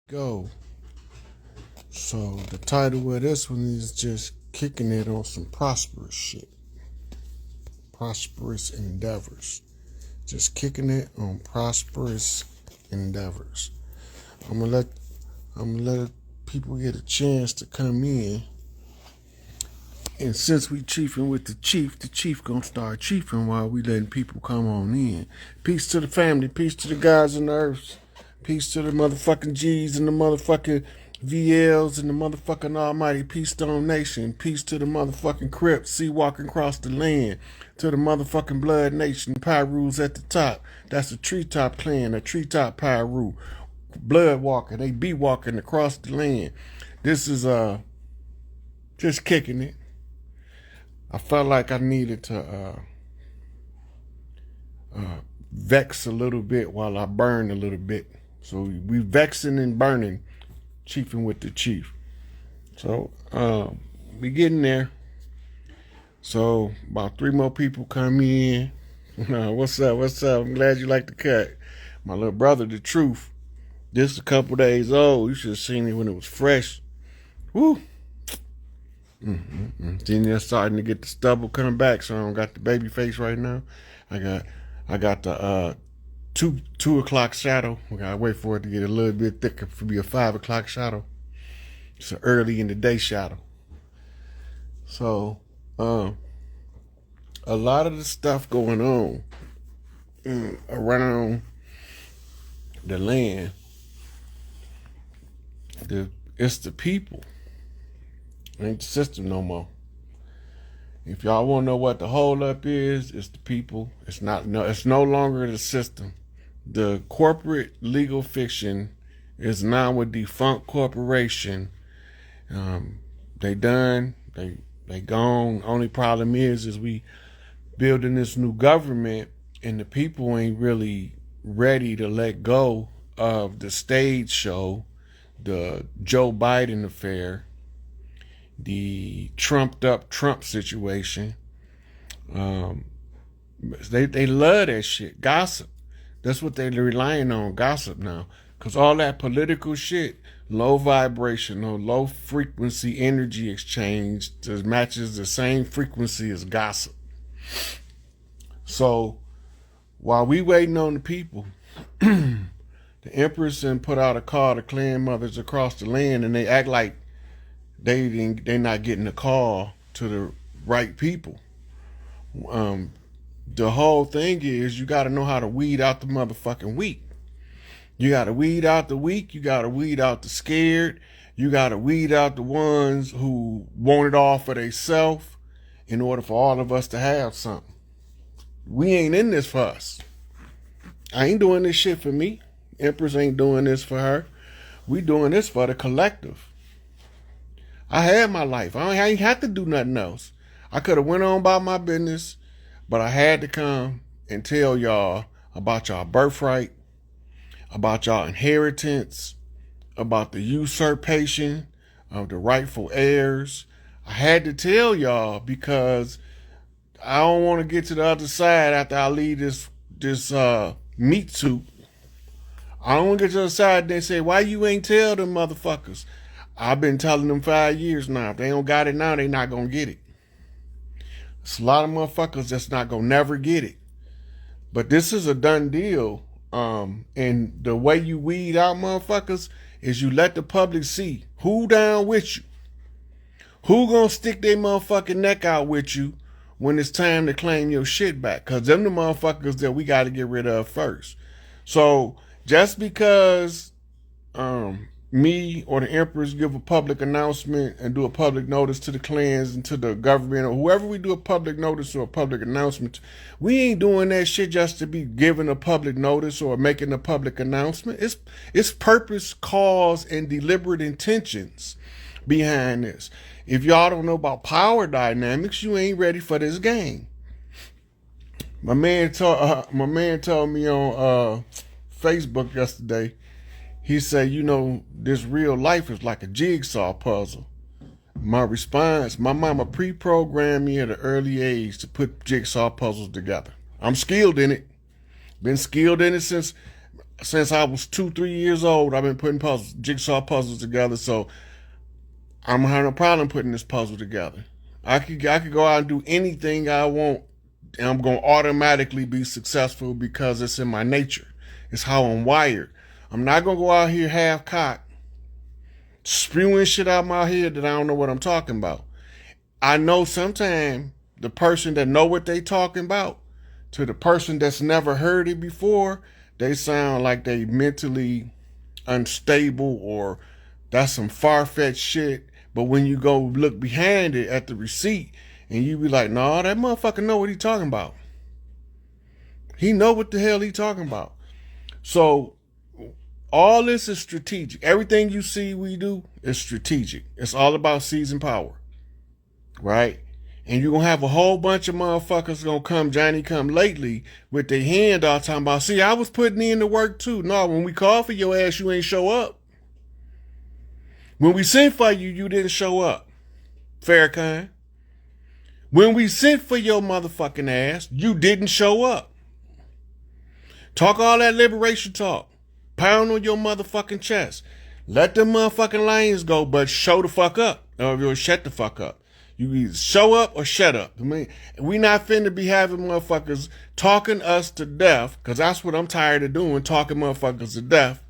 Go. So the title of this one is just kicking it on some prosperous shit. Prosperous endeavors. Just kicking it on prosperous endeavors. I'm gonna let people get a chance to come in. And since we chiefing with the chief gonna start chiefing while we letting people come on in. Peace to the family, peace to the guys and the earths, peace to the motherfucking G's and the motherfucking VLs and the motherfucking almighty Peace Stone Nation, peace to the motherfucking Crips, sea walking across the land, to the motherfucking Blood Nation, Pyru's at the top. That's the Treetop Clan, the Treetop Pyru. Blood walking, they be walking across the land. This is just kicking it. I felt like I needed to vex a little bit while I burn a little bit. So we vexing and burning, chiefing with the chief. So we getting there. So about 3 more people come in. What's up? I'm glad you like the cut. My little brother, The Truth. This a couple days old. You should have seen it when it was fresh. Woo. Then they're starting to get the stubble coming back, so I don't got the baby face right now. I got the 2 o'clock shadow. We gotta wait for it to get a little bit thicker to be a 5 o'clock shadow. It's an early in the day shadow. So a lot of the stuff going on around the land, it's the people. Ain't the system no more. If y'all want to know what the hold up is, it's the people. It's no longer the system. The corporate legal fiction is now a defunct corporation. They done. They gone. Only problem is we building this new government, and the people ain't really ready to let go of the stage show, the Joe Biden affair, the trumped up Trump situation. They love that shit. Gossip. That's what they're relying on, gossip now. Because all that political shit, low vibration or low frequency energy exchange matches the same frequency as gossip. So while we waiting on the people, the Empress and put out a call to clan mothers across the land, and they act like they not getting a call to the right people. The whole thing is you got to know how to weed out the motherfucking weak. You got to weed out the weak. You got to weed out the scared. You got to weed out the ones who want it all for themselves in order for all of us to have something. We ain't in this for us. I ain't doing this shit for me. Empress ain't doing this for her. We doing this for the collective. I had my life. I ain't had to do nothing else. I could have went on about my business, but I had to come and tell y'all about y'all birthright, about y'all inheritance, about the usurpation of the rightful heirs. I had to tell y'all because I don't want to get to the other side after I leave this meat soup. I don't want to get to the other side and they say, why you ain't tell them motherfuckers? I've been telling them 5 years now. If they don't got it now, they not going to get it. It's a lot of motherfuckers that's not going to never get it. But this is a done deal. And the way you weed out motherfuckers is you let the public see who down with you. Who going to stick their motherfucking neck out with you when it's time to claim your shit back. Because them the motherfuckers that we got to get rid of first. So just because me or the Empress give a public announcement and do a public notice to the clans and to the government or whoever we do a public notice or a public announcement, we ain't doing that shit just to be giving a public notice or making a public announcement. It's purpose, cause, and deliberate intentions behind this. If y'all don't know about power dynamics, you ain't ready for this game. My man told me on Facebook yesterday. He said, this real life is like a jigsaw puzzle. My response, my mama pre-programmed me at an early age to put jigsaw puzzles together. I'm skilled in it. Been skilled in it since since I was 2, 3 years old. I've been putting jigsaw puzzles together. So I'm having no problem putting this puzzle together. I could go out and do anything I want, and I'm gonna automatically be successful because it's in my nature. It's how I'm wired. I'm not gonna go out here half cocked, spewing shit out my head that I don't know what I'm talking about. I know sometimes the person that know what they talking about to the person that's never heard it before, they sound like they mentally unstable or that's some far-fetched shit. But when you go look behind it at the receipt and you be like, nah, that motherfucker know what he talking about. He know what the hell he talking about. So all this is strategic. Everything you see we do is strategic. It's all about seizing power. Right? And you're going to have a whole bunch of motherfuckers going to come Johnny come lately with their hand all talking about, see, I was putting in the work too. No, when we called for your ass, you ain't show up. When we sent for you, you didn't show up. Farrakhan. When we sent for your motherfucking ass, you didn't show up. Talk all that liberation talk. Pound on your motherfucking chest. Let them motherfucking lions go, but show the fuck up. Or shut the fuck up. You either show up or shut up. I mean, we not finna be having motherfuckers talking us to death, because that's what I'm tired of doing, talking motherfuckers to death,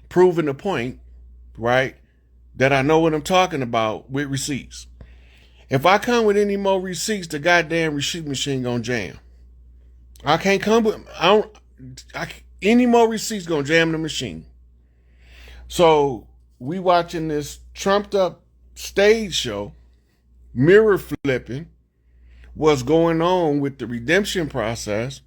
proving the point, right, that I know what I'm talking about with receipts. If I come with any more receipts, the goddamn receipt machine gonna jam. I can't come with, any more receipts gonna jam the machine. So we watching this trumped up stage show, mirror flipping, what's going on with the redemption process,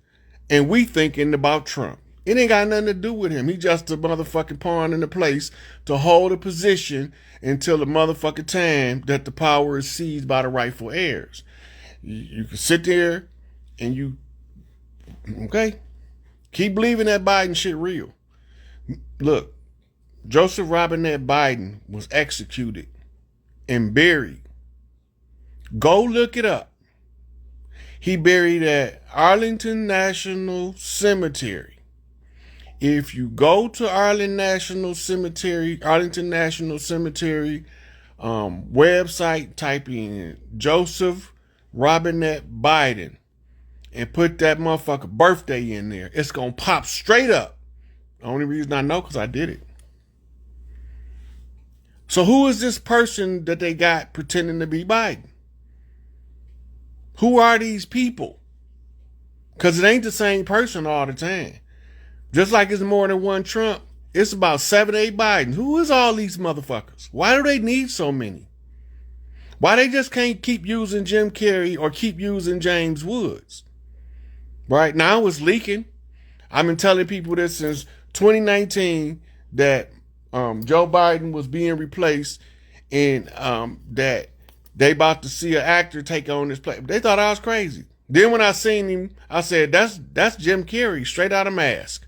and we thinking about Trump. It ain't got nothing to do with him. He just a motherfucking pawn in the place to hold a position until the motherfucking time that the power is seized by the rightful heirs. You can sit there and you, okay, keep believing that Biden shit real. Look, Joseph Robinette Biden was executed and buried. Go look it up. He buried at Arlington National Cemetery. If you go to Arlington National Cemetery website, type in Joseph Robinette Biden and put that motherfucker birthday in there, it's gonna pop straight up. The only reason I know because I did it. So who is this person that they got pretending to be Biden? Who are these people? Because it ain't the same person all the time. Just like it's more than one Trump, it's about 7, 8 Bidens. Who is all these motherfuckers? Why do they need so many? Why they just can't keep using Jim Carrey or keep using James Woods? Right now it's leaking. I've been telling people this since 2019 that Joe Biden was being replaced and that they about to see an actor take on this play. They thought I was crazy. Then when I seen him, I said, that's Jim Carrey, straight out of Mask.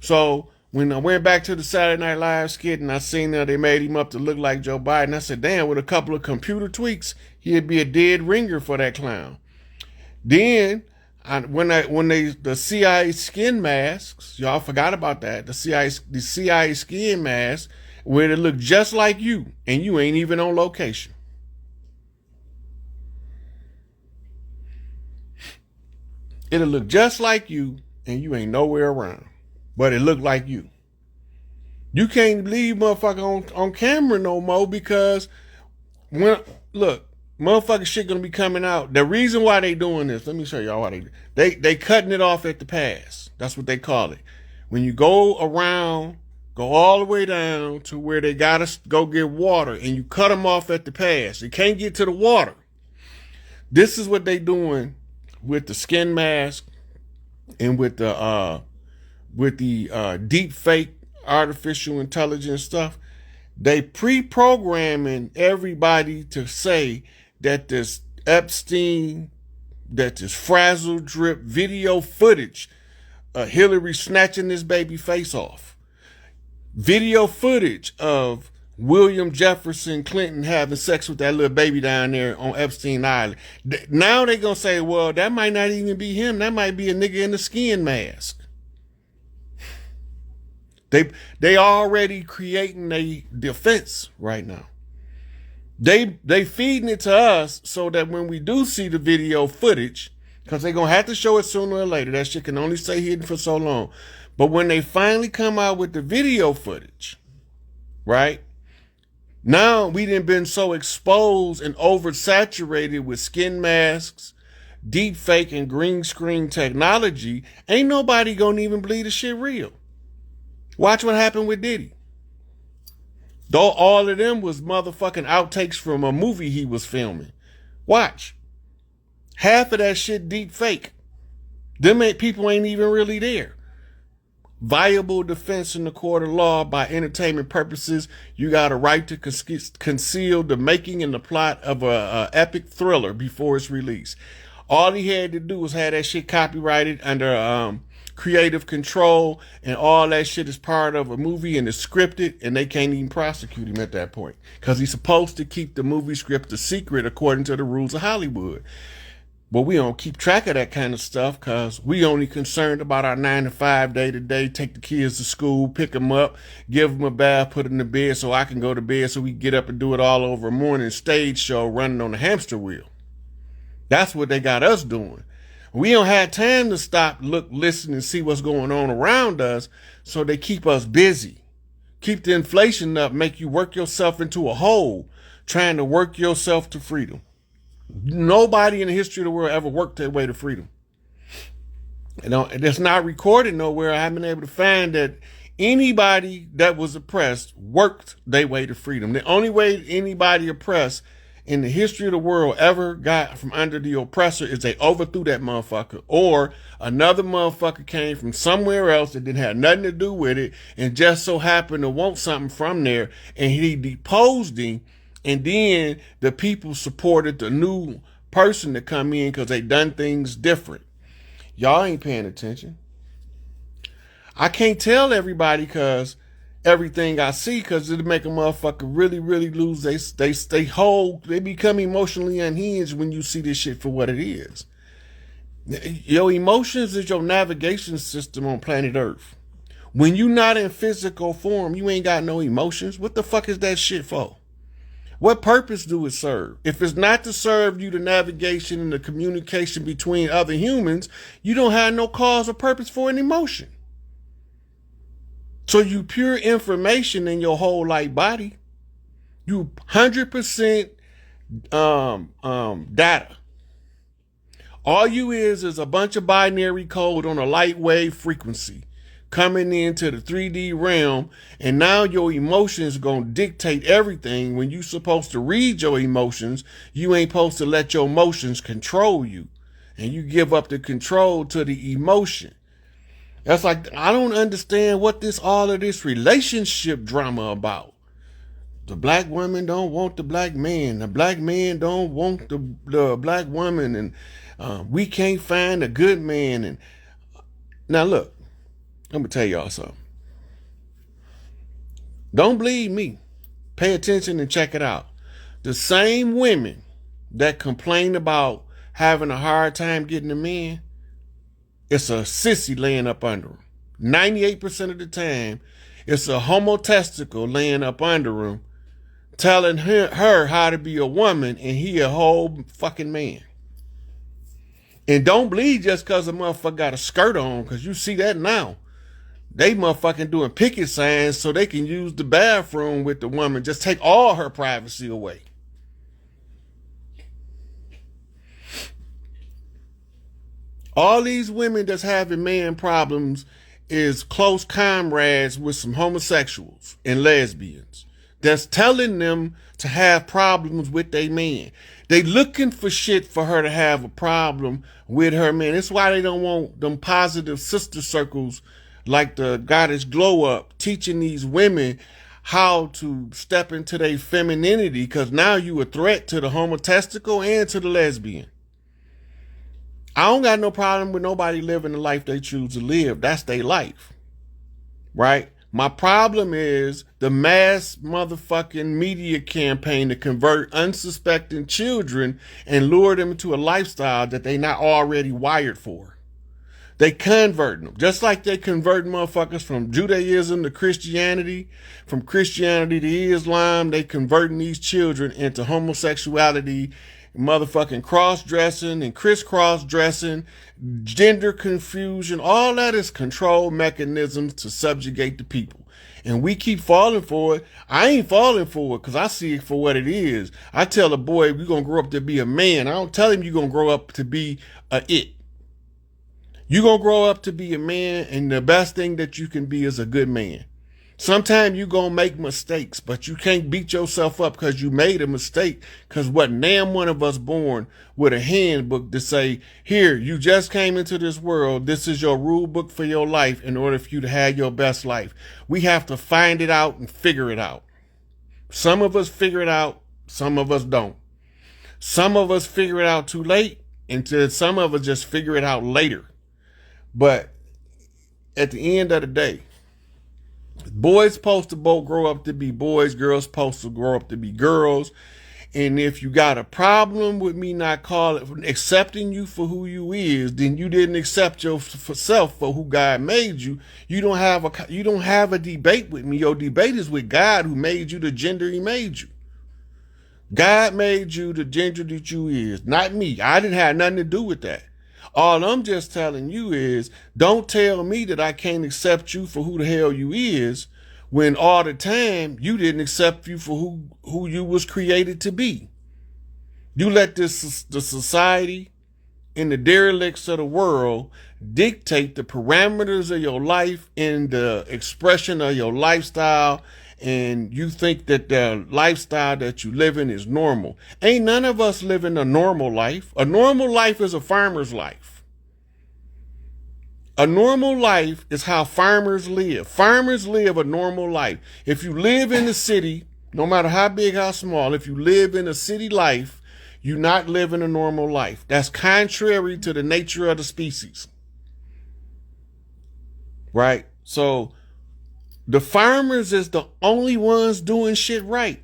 So when I went back to the Saturday Night Live skit and I seen that they made him up to look like Joe Biden, I said, damn, with a couple of computer tweaks, he'd be a dead ringer for that clown. Then when the CIA skin masks, y'all forgot about that. The CIA skin mask where it look just like you and you ain't even on location. It'll look just like you and you ain't nowhere around, but it look like you. You can't leave motherfucker on camera no more because motherfucker shit gonna be coming out. The reason why they doing this, let me show y'all why they cutting it off at the pass. That's what they call it. When you go around, go all the way down to where they gotta go get water and you cut them off at the pass. You can't get to the water. This is what they doing with the skin mask and with the deep fake artificial intelligence stuff. They pre-programming everybody to say that this Epstein, that this frazzle drip video footage of Hillary snatching this baby face off, video footage of William Jefferson Clinton having sex with that little baby down there on Epstein Island. Now they're going to say, well, that might not even be him. That might be a nigga in the skin mask. They already creating a defense right now. They feeding it to us so that when we do see the video footage, because they're going to have to show it sooner or later. That shit can only stay hidden for so long. But when they finally come out with the video footage, right? Now we done been so exposed and oversaturated with skin masks, deep fake and green screen technology, ain't nobody gonna even believe the shit real. Watch what happened with Diddy. Though all of them was motherfucking outtakes from a movie he was filming. Watch. Half of that shit deep fake. People ain't even really there. Viable defense in the court of law by entertainment purposes. You got a right to conceal the making and the plot of a epic thriller before it's released. All he had to do was have that shit copyrighted under creative control, and all that shit is part of a movie and it's scripted, and they can't even prosecute him at that point because he's supposed to keep the movie script a secret according to the rules of Hollywood. But we don't keep track of that kind of stuff because we only concerned about our 9 to 5 day to day, take the kids to school, pick them up, give them a bath, put them to bed so I can go to bed so we can get up and do it all over a morning stage show running on the hamster wheel. That's what they got us doing. We don't have time to stop, look, listen, and see what's going on around us, so they keep us busy. Keep the inflation up, make you work yourself into a hole, trying to work yourself to freedom. Nobody in the history of the world ever worked their way to freedom. You know, it's not recorded nowhere. I haven't been able to find that anybody that was oppressed worked their way to freedom. The only way anybody oppressed in the history of the world ever got from under the oppressor is they overthrew that motherfucker, or another motherfucker came from somewhere else that didn't have nothing to do with it and just so happened to want something from there, and he deposed him, and then the people supported the new person to come in because they done things different. Y'all ain't paying attention. I can't tell everybody because everything I see, because it'll make a motherfucker really, really lose they become emotionally unhinged when you see this shit for what it is. Your emotions is your navigation system on planet Earth. When you not in physical form, you ain't got no emotions. What the fuck is that shit for? What purpose do it serve? If it's not to serve you the navigation and the communication between other humans, you don't have no cause or purpose for an emotion. So you pure information in your whole light body. You 100% data. All you is a bunch of binary code on a light wave frequency coming into the 3D realm, and now your emotions gonna dictate everything. When you supposed to read your emotions, you ain't supposed to let your emotions control you, and you give up the control to the emotion. That's like, I don't understand what all of this relationship drama about. The black woman don't want the black man. The black man don't want the black woman, and we can't find a good man. And now look, I'm gonna tell y'all something. Don't believe me. Pay attention and check it out. The same women that complain about having a hard time getting a man, it's a sissy laying up under him. 98% of the time, it's a homotestical laying up under him, telling her how to be a woman, and he a whole fucking man. And don't believe just because a motherfucker got a skirt on, because you see that now. They motherfucking doing picket signs so they can use the bathroom with the woman, just take all her privacy away. All these women that's having man problems is close comrades with some homosexuals and lesbians that's telling them to have problems with their man. They looking for shit for her to have a problem with her man. That's why they don't want them positive sister circles like the Goddess Glow Up teaching these women how to step into their femininity, because now you a threat to the homotestical and to the lesbian. I don't got no problem with nobody living the life they choose to live. That's their life, right? My problem is the mass motherfucking media campaign to convert unsuspecting children and lure them into a lifestyle that they not already wired for. They converting them. Just like they convert motherfuckers from Judaism to Christianity, from Christianity to Islam, they converting these children into homosexuality, motherfucking cross-dressing and crisscross dressing, gender confusion. All that is control mechanisms to subjugate the people. And we keep falling for it. I ain't falling for it because I see it for what it is. I tell a boy, you're going to grow up to be a man. I don't tell him you're going to grow up to be a it. You're going to grow up to be a man, and the best thing that you can be is a good man. Sometimes you're going to make mistakes, but you can't beat yourself up because you made a mistake, because what damn one of us born with a handbook to say, here, you just came into this world. This is your rule book for your life in order for you to have your best life. We have to find it out and figure it out. Some of us figure it out. Some of us don't. Some of us figure it out too late, and some of us just figure it out later. But at the end of the day, boys supposed to both grow up to be boys, girls supposed to grow up to be girls. And if you got a problem with me not accepting you for who you is, then you didn't accept yourself for who God made you. You don't have a debate with me. Your debate is with God, who made you the gender he made you. God made you the gender that you is, not me. I didn't have nothing to do with that. All I'm just telling you is, don't tell me that I can't accept you for who the hell you is, when all the time you didn't accept you for who you was created to be. You let the society and the derelicts of the world dictate the parameters of your life and the expression of your lifestyle, and you think that the lifestyle that you live in is normal. Ain't none of us living a normal life. A normal life is a farmer's life. A normal life is how farmers live. Farmers live a normal life. If you live in the city, no matter how big, how small, if you live in a city life, you're not living a normal life. That's contrary to the nature of the species. Right? So the farmers is the only ones doing shit right.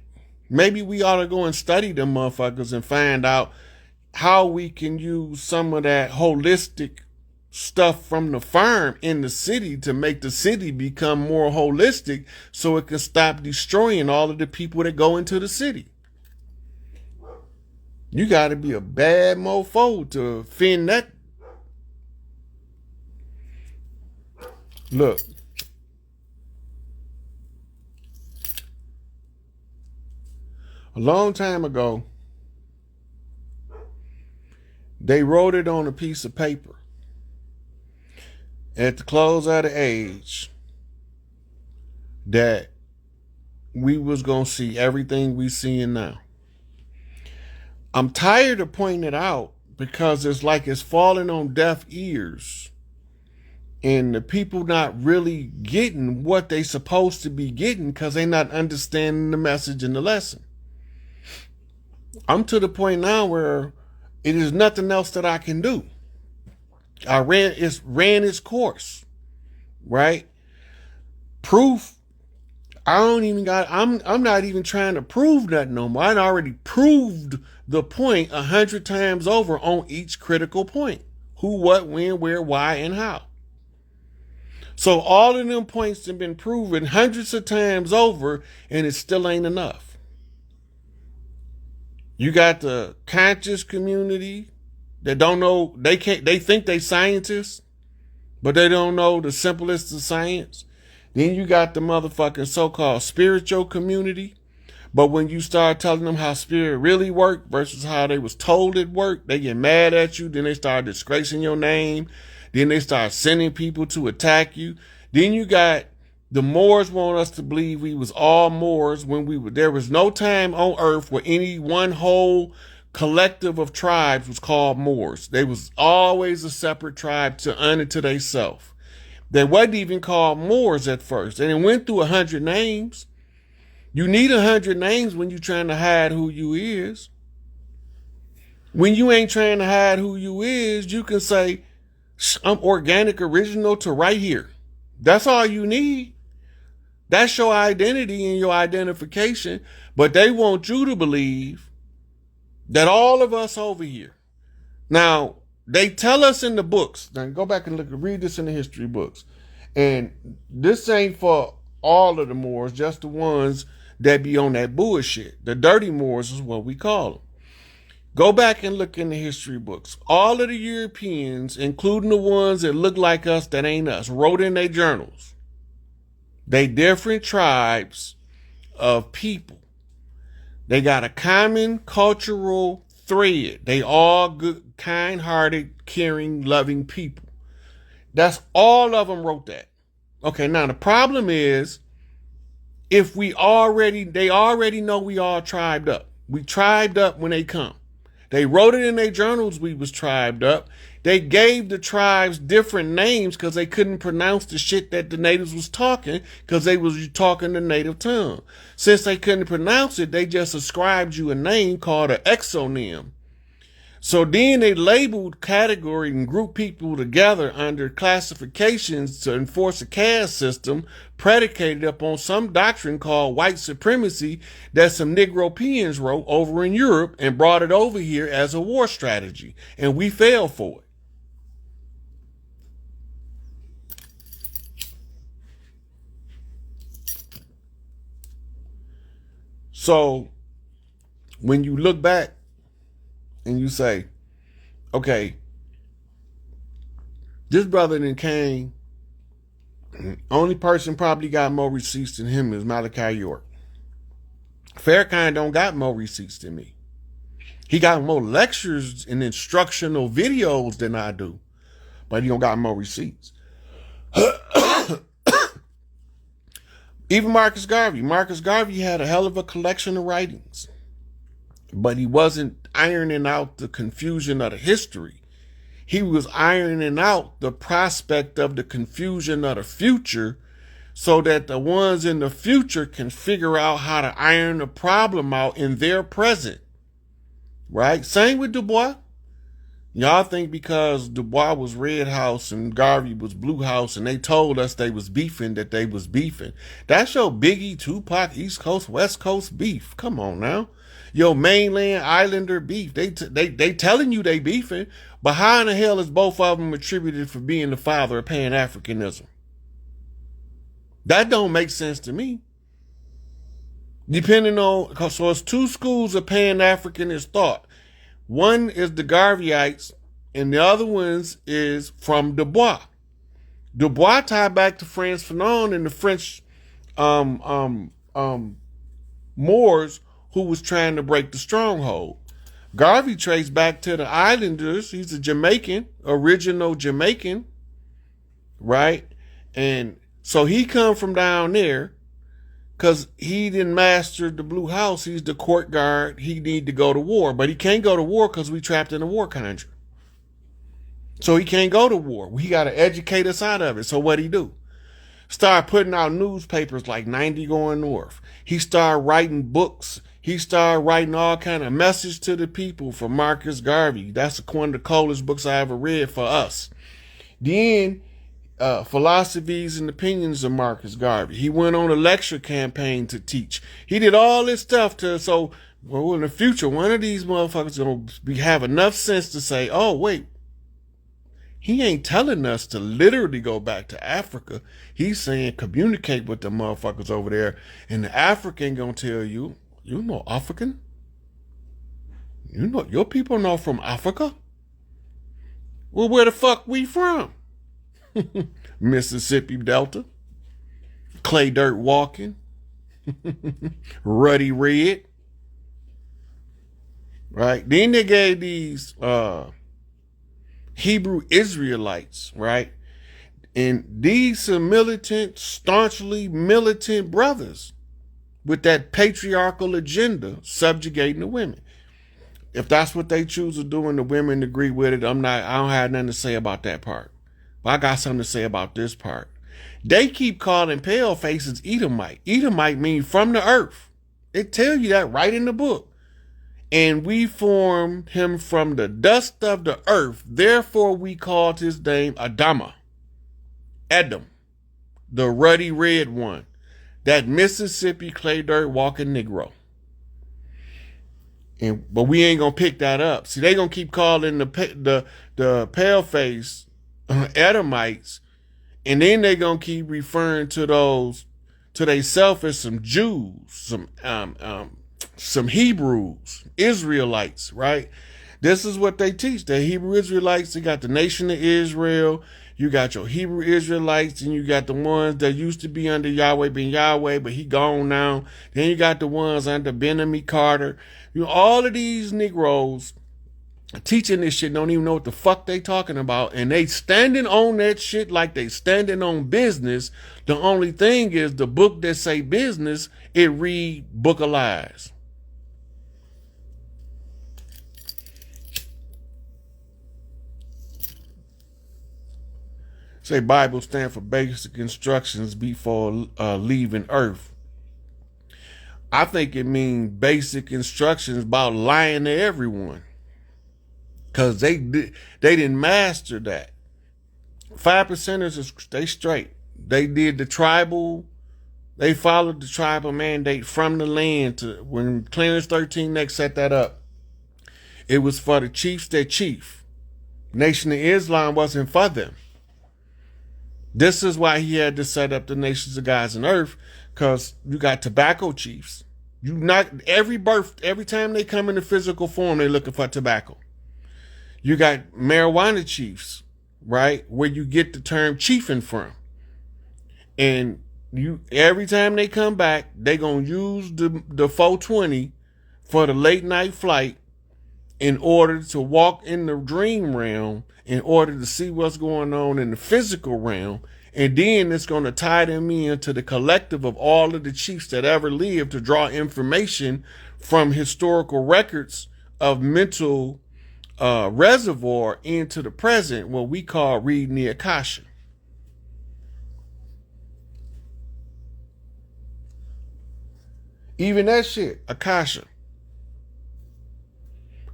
Maybe we ought to go and study them motherfuckers and find out how we can use some of that holistic stuff from the farm in the city to make the city become more holistic, so it can stop destroying all of the people that go into the city. You got to be a bad mofo to offend that. Look. A long time ago, they wrote it on a piece of paper. At the close of the age, that we was going to see everything we seeing now. I'm tired of pointing it out because it's like it's falling on deaf ears, and the people not really getting what they supposed to be getting because they not understanding the message and the lesson. I'm to the point now where it is nothing else that I can do. I ran its course, right? Proof. I'm not even trying to prove nothing no more. I already proved the point 100 times over on each critical point. Who, what, when, where, why, and how. So all of them points have been proven hundreds of times over, and it still ain't enough. You got the conscious community that don't know, they think they scientists, but they don't know the simplest of science. Then you got the motherfucking so-called spiritual community. But when you start telling them how spirit really worked versus how they was told it worked, they get mad at you. Then they start disgracing your name. Then they start sending people to attack you. Then you got the Moors want us to believe we was all Moors when there was no time on earth where any one whole collective of tribes was called Moors. They was always a separate tribe unto themselves. They wasn't even called Moors at first. And it went through 100 names. You need 100 names when you're trying to hide who you is. When you ain't trying to hide who you is, you can say, I'm organic original to right here. That's all you need. That's your identity and your identification. But they want you to believe that all of us over here. Now, They tell us in the books. Now go back and read this in the history books. And this ain't for all of the Moors, just the ones that be on that bullshit. The dirty Moors is what we call them. Go back and look in the history books. All of the Europeans, including the ones that look like us that ain't us, wrote in their journals. They different tribes of people. They got a common cultural thread. They all good, kind-hearted, caring, loving people. That's all of them wrote that. Okay, now the problem is, if they already know we all tribed up. We tribed up when they come. They wrote it in their journals we was tribed up. They gave the tribes different names because they couldn't pronounce the shit that the natives was talking because they was talking the native tongue. Since they couldn't pronounce it, they just ascribed you a name called an exonym. So then they labeled, category, and grouped people together under classifications to enforce a caste system predicated upon some doctrine called white supremacy that some Negropeans wrote over in Europe and brought it over here as a war strategy. And we fell for it. So when you look back and you say, okay, this brother then came, only person probably got more receipts than him is Malachi York. Farrakhan don't got more receipts than me. He got more lectures and instructional videos than I do, but he don't got more receipts. Even Marcus Garvey. Marcus Garvey had a hell of a collection of writings, but he wasn't ironing out the confusion of the history. He was ironing out the prospect of the confusion of the future so that the ones in the future can figure out how to iron the problem out in their present. Right? Same with Du Bois. Y'all think because Du Bois was Red House and Garvey was Blue House and they told us they was beefing that they was beefing. That's your Biggie, Tupac, East Coast, West Coast beef. Come on now. Your mainland islander beef. They telling you they beefing, but how in the hell is both of them attributed for being the father of Pan-Africanism? That don't make sense to me. Depending on, so it's two schools of Pan-Africanist thought. One is the Garveyites, and the other ones is from Du Bois. Du Bois tied back to Frantz Fanon and the French Moors who was trying to break the stronghold. Garvey traced back to the islanders. He's a Jamaican, original Jamaican, right? And so he come from down there because he didn't master the Blue House. He's the court guard. He need to go to war, but he can't go to war because we trapped in a war country. So he can't go to war. He got to educate us out of it. So what'd he do? Start putting out newspapers like 90 Going North. He started writing books. He started writing all kind of message to the people for Marcus Garvey. That's one of the coldest books I ever read for us. Then Philosophies and Opinions of Marcus Garvey. He went on a lecture campaign to teach. He did all this stuff so in the future, one of these motherfuckers going to have enough sense to say, oh, wait, he ain't telling us to literally go back to Africa. He's saying communicate with the motherfuckers over there. And the African going to tell you, you know African? You know, your people know from Africa? Well, where the fuck we from? Mississippi Delta, clay dirt walking, ruddy red, right? Then they gave these Hebrew Israelites, right? And these are militant, staunchly militant brothers with that patriarchal agenda subjugating the women. If that's what they choose to do and the women agree with it, I don't have nothing to say about that part. But I got something to say about this part. They keep calling pale faces Edomite. Edomite means from the earth. They tell you that right in the book. And we formed him from the dust of the earth. Therefore we called his name Adama. Edom. The ruddy red one. That Mississippi clay dirt walking Negro. But we ain't gonna pick that up. See, they gonna keep calling the paleface Edomites, and then they gonna keep referring to those to themselves as some Jews, some Hebrews, Israelites, right? This is what they teach. The Hebrew Israelites, they got the nation of Israel. You got your Hebrew Israelites, and you got the ones that used to be under Yahweh ben Yahweh, but he gone now. Then you got the ones under Ben-Ami Carter. You know, all of these Negroes teaching this shit don't even know what the fuck they talking about, and they standing on that shit like they standing on business. The only thing is the book that say business, it read Book of Lies. Say Bible stand for basic instructions before leaving earth. I think it means basic instructions about lying to everyone. Because they didn't master that. 5%ers, they straight. They did the tribal, they followed the tribal mandate from the land. To when Clarence 13 next set that up, it was for the chiefs that chief. Nation of Islam wasn't for them. This is why he had to set up the nations of gods and earth, because you got tobacco chiefs. You not every time they come in the physical form, they're looking for tobacco. You got marijuana chiefs, right? Where you get the term chiefing from. And you every time they come back, they gonna use the 420 for the late night flight in order to walk in the dream realm, in order to see what's going on in the physical realm. And then it's going to tie them into the collective of all of the chiefs that ever lived to draw information from historical records of mental reservoir into the present, what we call reading the Akasha. Even that shit, Akasha.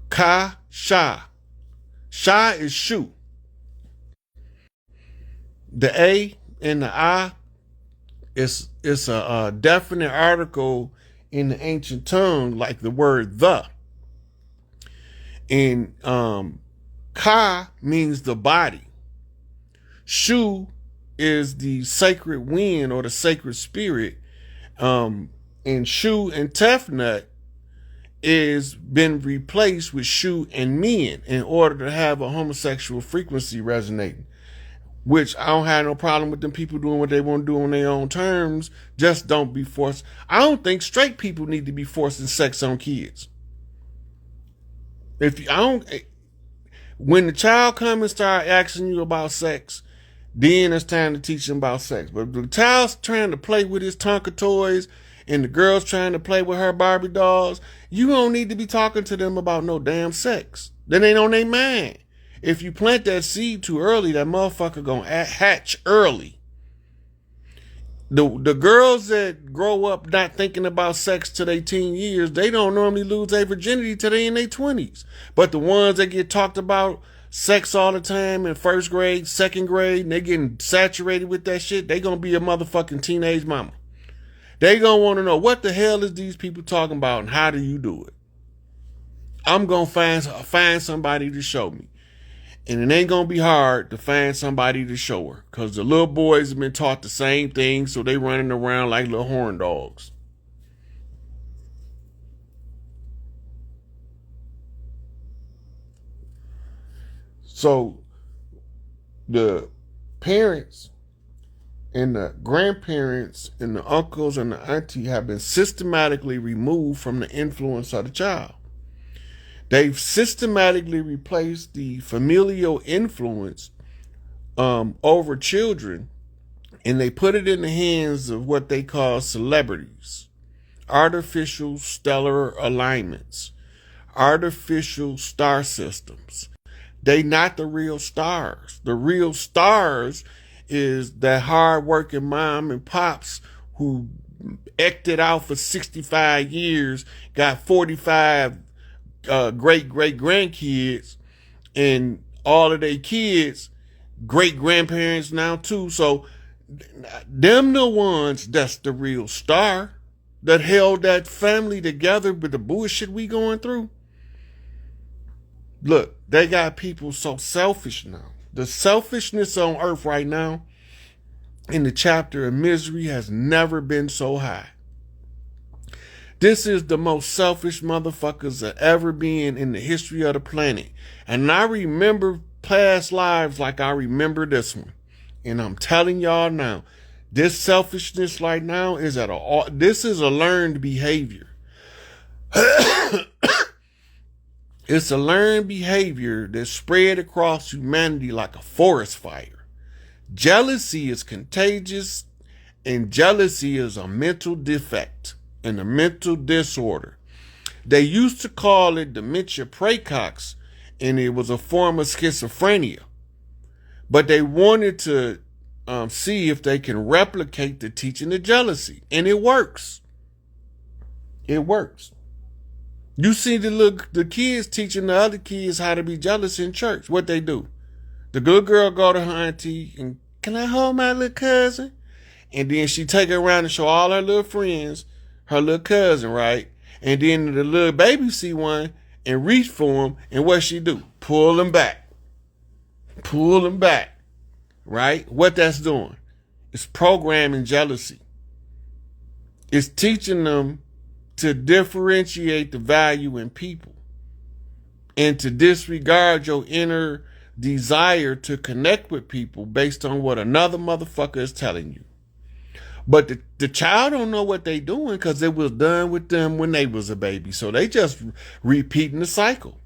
Ka, Sha. Sha is shoe. The A and the I, it's a definite article in the ancient tongue, like the word the. And Ka means the body. Shu is the sacred wind or the sacred spirit. And Shu and Tefnut is been replaced with Shu and men in order to have a homosexual frequency resonating. Which I don't have no problem with them people doing what they want to do on their own terms. Just don't be forced. I don't think straight people need to be forcing sex on kids. When the child come and start asking you about sex, then it's time to teach them about sex. But if the child's trying to play with his Tonka toys and the girl's trying to play with her Barbie dolls, you don't need to be talking to them about no damn sex. That ain't on their mind. If you plant that seed too early, that motherfucker gonna hatch early. The girls that grow up not thinking about sex till they teen years, they don't normally lose their virginity till they in their 20s. But the ones that get talked about sex all the time in first grade, second grade, and they getting saturated with that shit, they gonna be a motherfucking teenage mama. They gonna want to know what the hell is these people talking about and how do you do it? I'm gonna find somebody to show me. And it ain't going to be hard to find somebody to show her, because the little boys have been taught the same thing, so they running around like little horn dogs. So the parents and the grandparents and the uncles and the auntie have been systematically removed from the influence of the child. They've systematically replaced the familial influence over children, and they put it in the hands of what they call celebrities, artificial stellar alignments, artificial star systems. They not the real stars. The real stars is that hard-working mom and pops who acted out for 65 years, got 45 great grandkids, and all of their kids great grandparents now too. So them the ones that's the real star. that held that family together with the bullshit we going through. Look, they got people so selfish now. The selfishness on earth right now in the chapter of misery has never been so high. This is the most selfish motherfuckers that ever been in the history of the planet. And I remember past lives like I remember this one. And I'm telling y'all now, this selfishness right now is this is a learned behavior. It's a learned behavior that spread across humanity like a forest fire. Jealousy is contagious, and jealousy is a mental defect and a mental disorder. They used to call it dementia praecox, and it was a form of schizophrenia. But they wanted to see if they can replicate the teaching of jealousy, and it works. It works. You see the kids teaching the other kids how to be jealous in church. What they do? The good girl go to her auntie and, can I hold my little cousin? And then she take her around and show all her little friends her little cousin, right? And then the little baby see one and reach for him, and what she do? Pull him back. Pull him back, right? What that's doing? It's programming jealousy. It's teaching them to differentiate the value in people and to disregard your inner desire to connect with people based on what another motherfucker is telling you. But the child don't know what they doing because it was done with them when they was a baby. So they just repeating the cycle.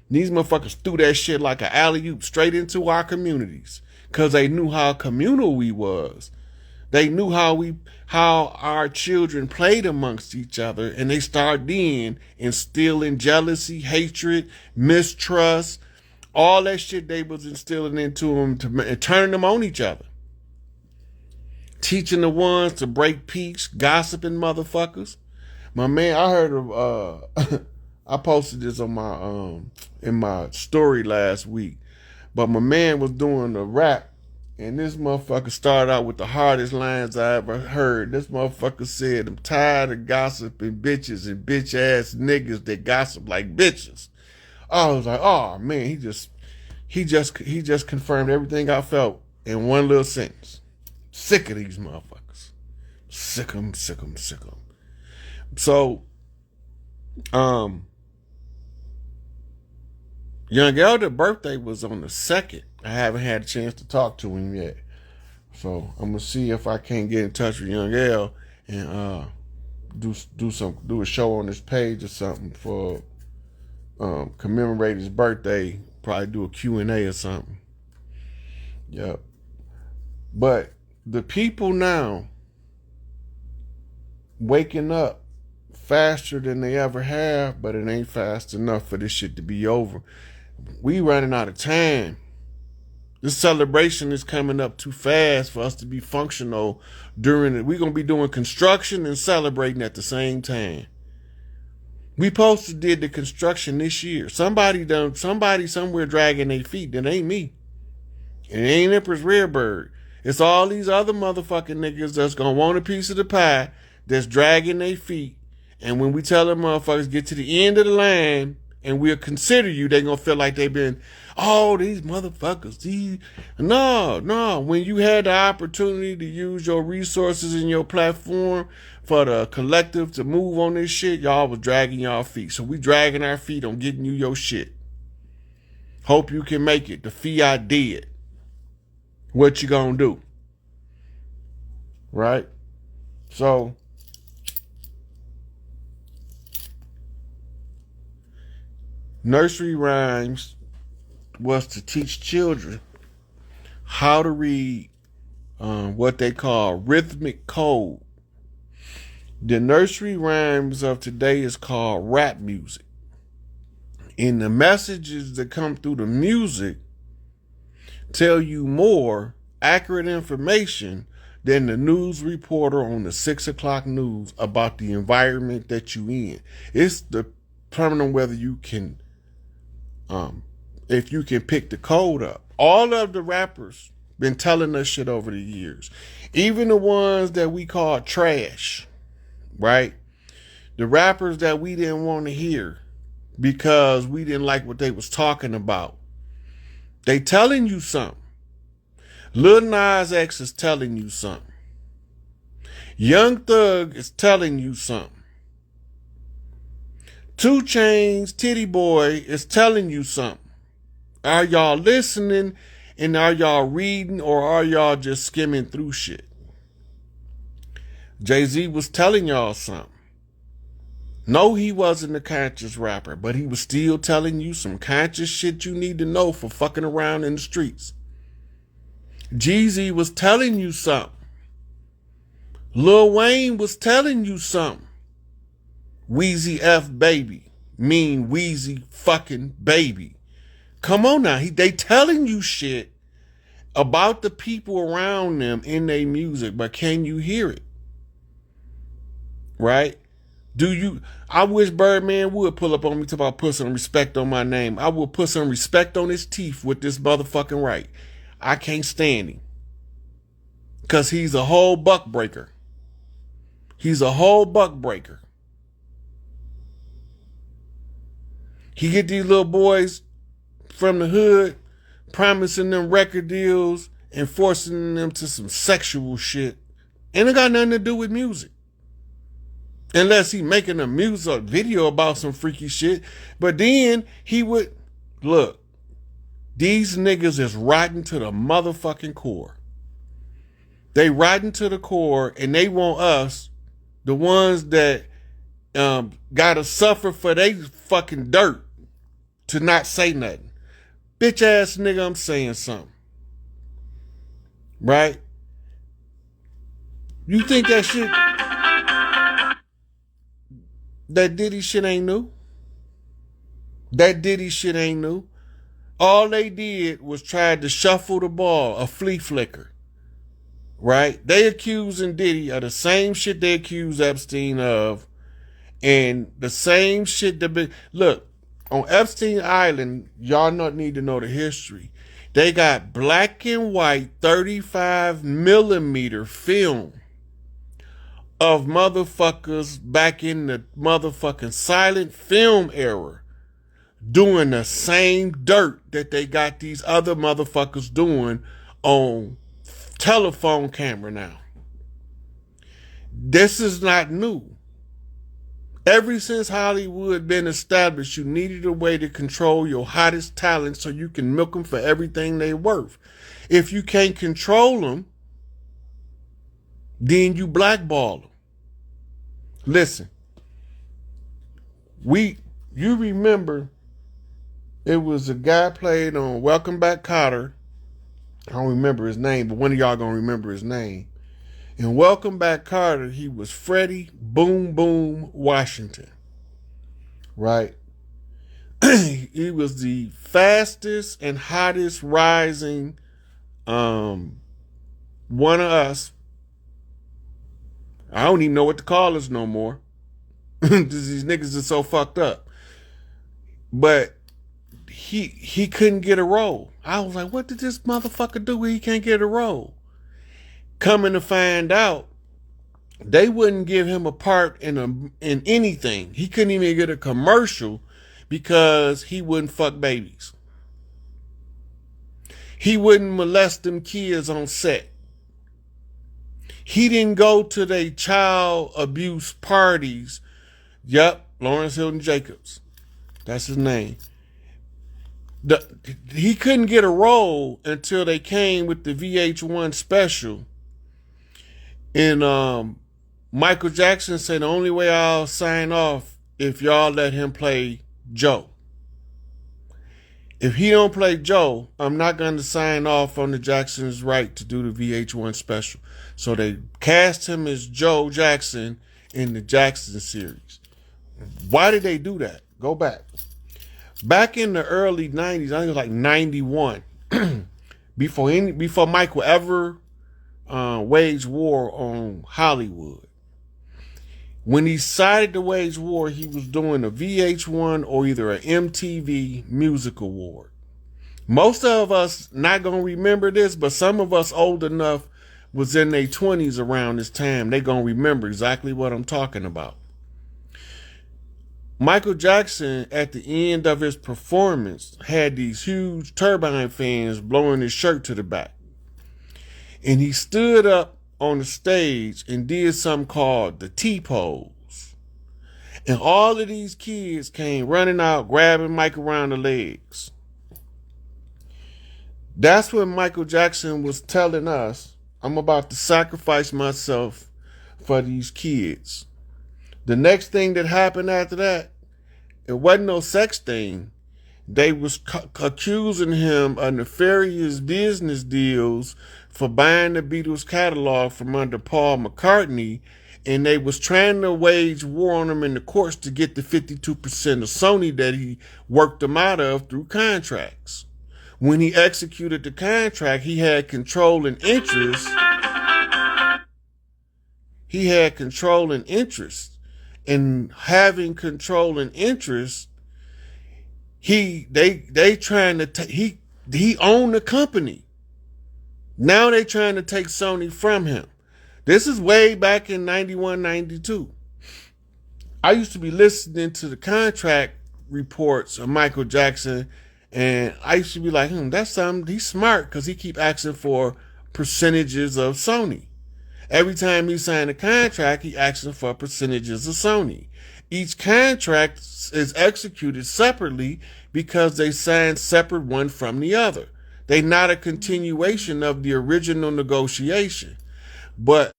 These motherfuckers threw that shit like an alley-oop straight into our communities because they knew how communal we was. They knew how our children played amongst each other, and they started then instilling jealousy, hatred, mistrust, all that shit they was instilling into them and turning them on each other. Teaching the ones to break peace, gossiping motherfuckers. My man, I heard of I posted this on my in my story last week, but my man was doing a rap, and this motherfucker started out with the hardest lines I ever heard. This motherfucker said, I'm tired of gossiping bitches and bitch ass niggas that gossip like bitches. I was like, oh man, he just confirmed everything I felt in one little sentence. Sick of these motherfuckers. Sick of them. So, Young Elder's birthday was on the 2nd. I haven't had a chance to talk to him yet. So I'm gonna see if I can't get in touch with Young L and do a show on his page or something for commemorate his birthday. Probably do a Q&A or something. Yep. But the people now waking up faster than they ever have, but it ain't fast enough for this shit to be over. We running out of time. This celebration is coming up too fast for us to be functional during it. We're going to be doing construction and celebrating at the same time. We supposed to did the construction this year. Somebody somewhere dragging their feet. That ain't me. It ain't Empress Rearbird. It's all these other motherfucking niggas that's going to want a piece of the pie that's dragging their feet. And when we tell them motherfuckers get to the end of the line and we'll consider you, they going to feel like they've been, oh, these motherfuckers. No. When you had the opportunity to use your resources and your platform for the collective to move on this shit, y'all was dragging y'all feet. So we dragging our feet on getting you your shit. Hope you can make it. The fiat did. What you gonna do? Right? So, nursery rhymes was to teach children how to read what they call rhythmic code. The nursery rhymes of today is called rap music. And the messages that come through the music tell you more accurate information than the news reporter on the 6 o'clock news about the environment that you in. It's determining whether you can, if you can pick the code up. All of the rappers been telling us shit over the years. Even the ones that we call trash, right? The rappers that we didn't want to hear because we didn't like what they was talking about. They telling you something. Lil Nas X is telling you something. Young Thug is telling you something. 2 Chainz, Titty Boy is telling you something. Are y'all listening, and are y'all reading, or are y'all just skimming through shit? Jay-Z was telling y'all something. No, he wasn't a conscious rapper, but he was still telling you some conscious shit you need to know for fucking around in the streets. Jeezy was telling you something. Lil Wayne was telling you something. Weezy F baby. Mean Weezy fucking baby. Come on now. They telling you shit about the people around them in their music, but can you hear it? Right? I wish Birdman would pull up on me to put some respect on my name. I will put some respect on his teeth with this motherfucking right. I can't stand him. Because he's a whole buck breaker. He's a whole buck breaker. He get these little boys from the hood, promising them record deals and forcing them to some sexual shit. And it got nothing to do with music. Unless he making a music video about some freaky shit. But then he would, look, these niggas is rotten to the motherfucking core. They rotten to the core, and they want us, the ones that gotta suffer for they fucking dirt, to not say nothing. Bitch ass nigga, I'm saying something. Right? You think that shit, that Diddy shit ain't new? That Diddy shit ain't new. All they did was try to shuffle the ball, a flea flicker. Right? They accusing Diddy of the same shit they accused Epstein of. And the same shit that look, on Epstein Island, y'all not need to know the history. They got black and white 35 millimeter film of motherfuckers back in the motherfucking silent film era doing the same dirt that they got these other motherfuckers doing on telephone camera now. This is not new. Ever since Hollywood been established, you needed a way to control your hottest talent so you can milk them for everything they worth. If you can't control them, then you blackball them. Listen, you remember it was a guy played on Welcome Back, Kotter. I don't remember his name, but one of y'all gonna remember his name. In Welcome Back, Kotter, he was Freddie Boom Boom Washington. Right? He was the fastest and hottest rising one of us. I don't even know what to call us no more. These niggas are so fucked up. But he couldn't get a role. I was like, what did this motherfucker do where he can't get a role? Coming to find out, they wouldn't give him a part in anything. He couldn't even get a commercial because he wouldn't fuck babies. He wouldn't molest them kids on set. He didn't go to their child abuse parties. Yep, Lawrence Hilton Jacobs. That's his name. He couldn't get a role until they came with the VH1 special. And Michael Jackson said, the only way I'll sign off if y'all let him play Joe. If he don't play Joe, I'm not going to sign off on the Jackson's right to do the VH1 special. So they cast him as Joe Jackson in the Jackson series. Why did they do that? Go back. Back in the early 90s, I think it was like 91, before Michael ever waged war on Hollywood. When he decided to wage war, he was doing a VH1 or either an MTV Music Award. Most of us not going to remember this, but some of us old enough was in their 20s around this time, they gonna remember exactly what I'm talking about. Michael Jackson, at the end of his performance, had these huge turbine fans blowing his shirt to the back. And he stood up on the stage and did something called the T-pose. And all of these kids came running out, grabbing Mike around the legs. That's when Michael Jackson was telling us, I'm about to sacrifice myself for these kids. The next thing that happened after that, it wasn't no sex thing. They was accusing him of nefarious business deals for buying the Beatles catalog from under Paul McCartney, and they was trying to wage war on him in the courts to get the 52% of Sony that he worked them out of through contracts. When he executed the contract, he had control and interest. He had control and interest. And having control and interest, he owned the company. Now they trying to take Sony from him. This is way back in 91, 92. I used to be listening to the contract reports of Michael Jackson, and I used to be like, that's something, he's smart because he keep asking for percentages of Sony. Every time he signed a contract, he asking for percentages of Sony. Each contract is executed separately because they signed separate one from the other. They're not a continuation of the original negotiation. But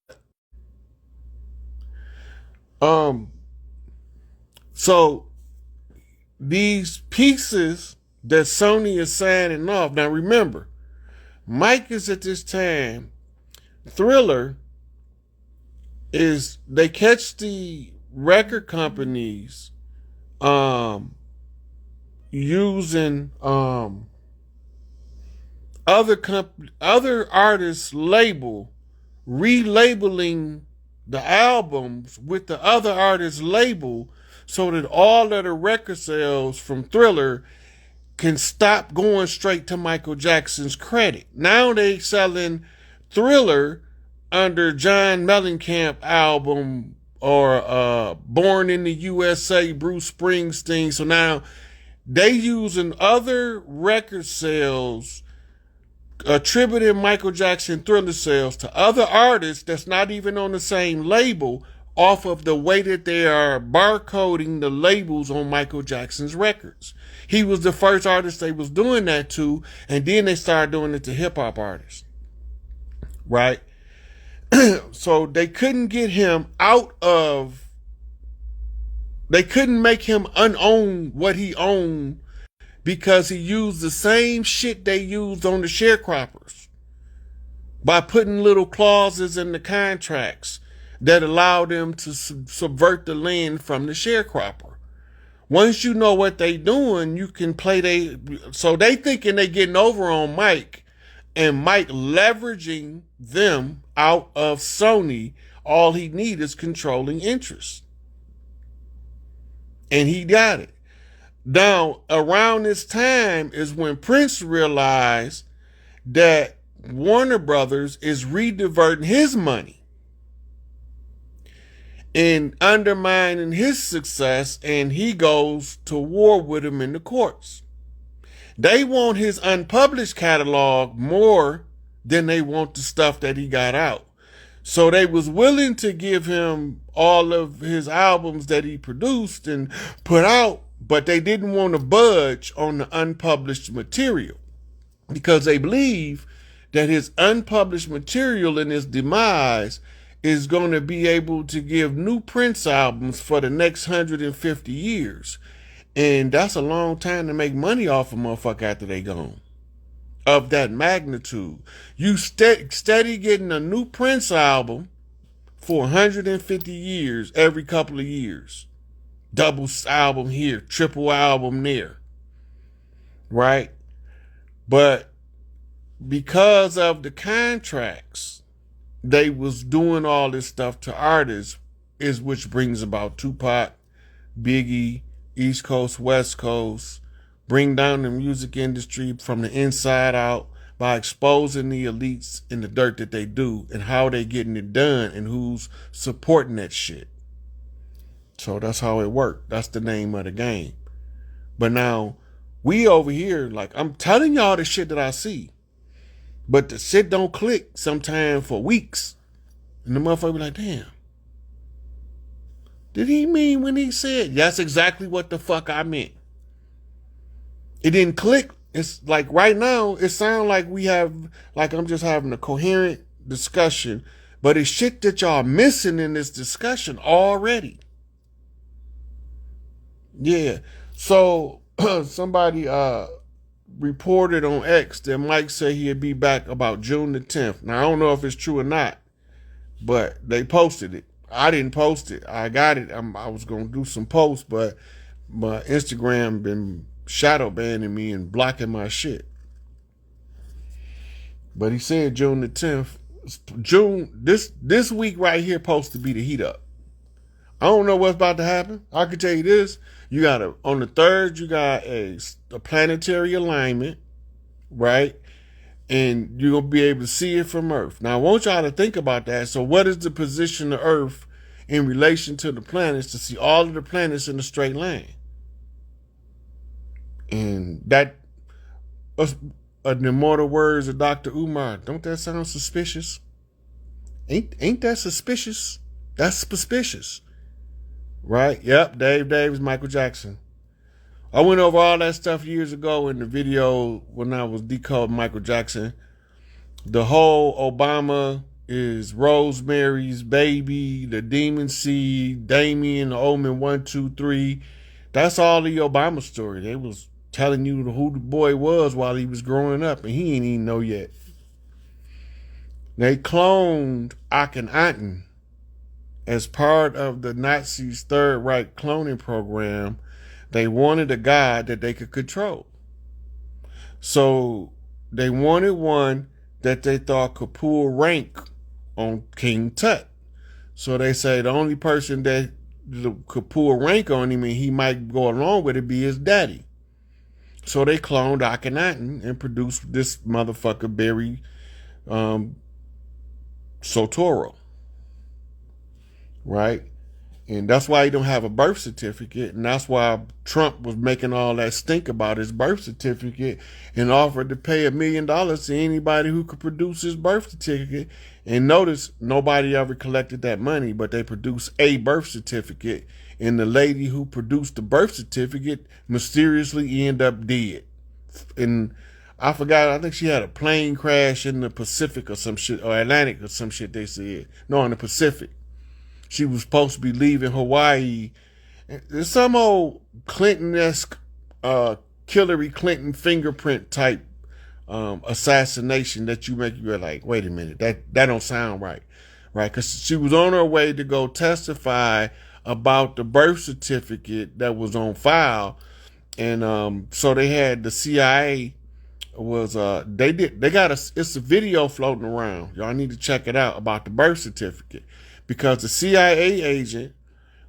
so these pieces that Sony is signing off. Now remember, Mike is at this time, Thriller is, they catch the record companies using other artists' label, relabeling the albums with the other artist's label so that all of the record sales from Thriller can stop going straight to Michael Jackson's credit. Now they selling Thriller under John Mellencamp album or Born in the USA, Bruce Springsteen. So now they using other record sales, attributing Michael Jackson Thriller sales to other artists that's not even on the same label off of the way that they are barcoding the labels on Michael Jackson's records. He was the first artist they was doing that to, and then they started doing it to hip-hop artists. Right? So they couldn't get him they couldn't make him unown what he owned because he used the same shit they used on the sharecroppers by putting little clauses in the contracts that allowed them to subvert the land from the sharecropper. Once you know what they doing, you can play so they thinking they getting over on Mike, and Mike leveraging them out of Sony. All he need is controlling interest. And he got it. Now, around this time is when Prince realized that Warner Brothers is rediverting his money and undermining his success, and he goes to war with him in the courts. They want his unpublished catalog more than they want the stuff that he got out. So they was willing to give him all of his albums that he produced and put out, but they didn't want to budge on the unpublished material because they believe that his unpublished material in his demise is going to be able to give new Prince albums for the next 150 years. And that's a long time to make money off a motherfucker after they gone. Of that magnitude. You steady getting a new Prince album for 150 years, every couple of years. Double album here, triple album there. Right? But because of the contracts, they was doing all this stuff to artists, is which brings about Tupac, Biggie, East Coast, West Coast, bring down the music industry from the inside out by exposing the elites in the dirt that they do and how they getting it done and who's supporting that shit. So that's how it worked. That's the name of the game. But now we over here, like I'm telling y'all the shit that I see, but the shit don't click sometimes for weeks. And the motherfucker be like, damn, did he mean when he said, that's exactly what the fuck I meant. It didn't click. It's like right now, it sounds like I'm just having a coherent discussion, but it's shit that y'all missing in this discussion already. Yeah. So somebody reported on X that Mike said he'd be back about June the 10th. Now I don't know if it's true or not, but they posted it. I didn't post it. I got it. I was gonna do some posts, but my Instagram been shadow banning me and blocking my shit. But he said June the 10th. June this week right here supposed to be the heat up. I don't know what's about to happen. I can tell you this. You got on the 3rd, you got a planetary alignment, right? And you're going to be able to see it from Earth. Now, I want y'all to think about that. So what is the position of Earth in relation to the planets to see all of the planets in a straight line? And that, the immortal words of Dr. Umar, don't that sound suspicious? Ain't that suspicious? That's suspicious. Right? Yep, Dave Davis, Michael Jackson. I went over all that stuff years ago in the video when I was decoding Michael Jackson. The whole Obama is Rosemary's Baby, the Demon Seed, Damien, the Omen 1, 2, 3. That's all the Obama story. They was telling you who the boy was while he was growing up, and he ain't even know yet. They cloned Akhenaten as part of the Nazis' Third Reich cloning program. They wanted a god that they could control. So they wanted one that they thought could pull rank on King Tut. So they say the only person that could pull rank on him and he might go along with it be his daddy. So they cloned Akhenaten and produced this motherfucker Barry Sotoro. Right? And that's why he don't have a birth certificate. And that's why Trump was making all that stink about his birth certificate and offered to pay $1 million to anybody who could produce his birth certificate. And notice nobody ever collected that money, but they produced a birth certificate. And the lady who produced the birth certificate mysteriously ended up dead. And I forgot, I think she had a plane crash in the Pacific or some shit, or Atlantic or some shit they said. No, in the Pacific. She was supposed to be leaving Hawaii. There's some old Clinton-esque Hillary Clinton fingerprint type assassination that you like, wait a minute, that don't sound right, right? Because she was on her way to go testify about the birth certificate that was on file, and so they had the CIA was it's a video floating around. Y'all need to check it out about the birth certificate. Because the CIA agent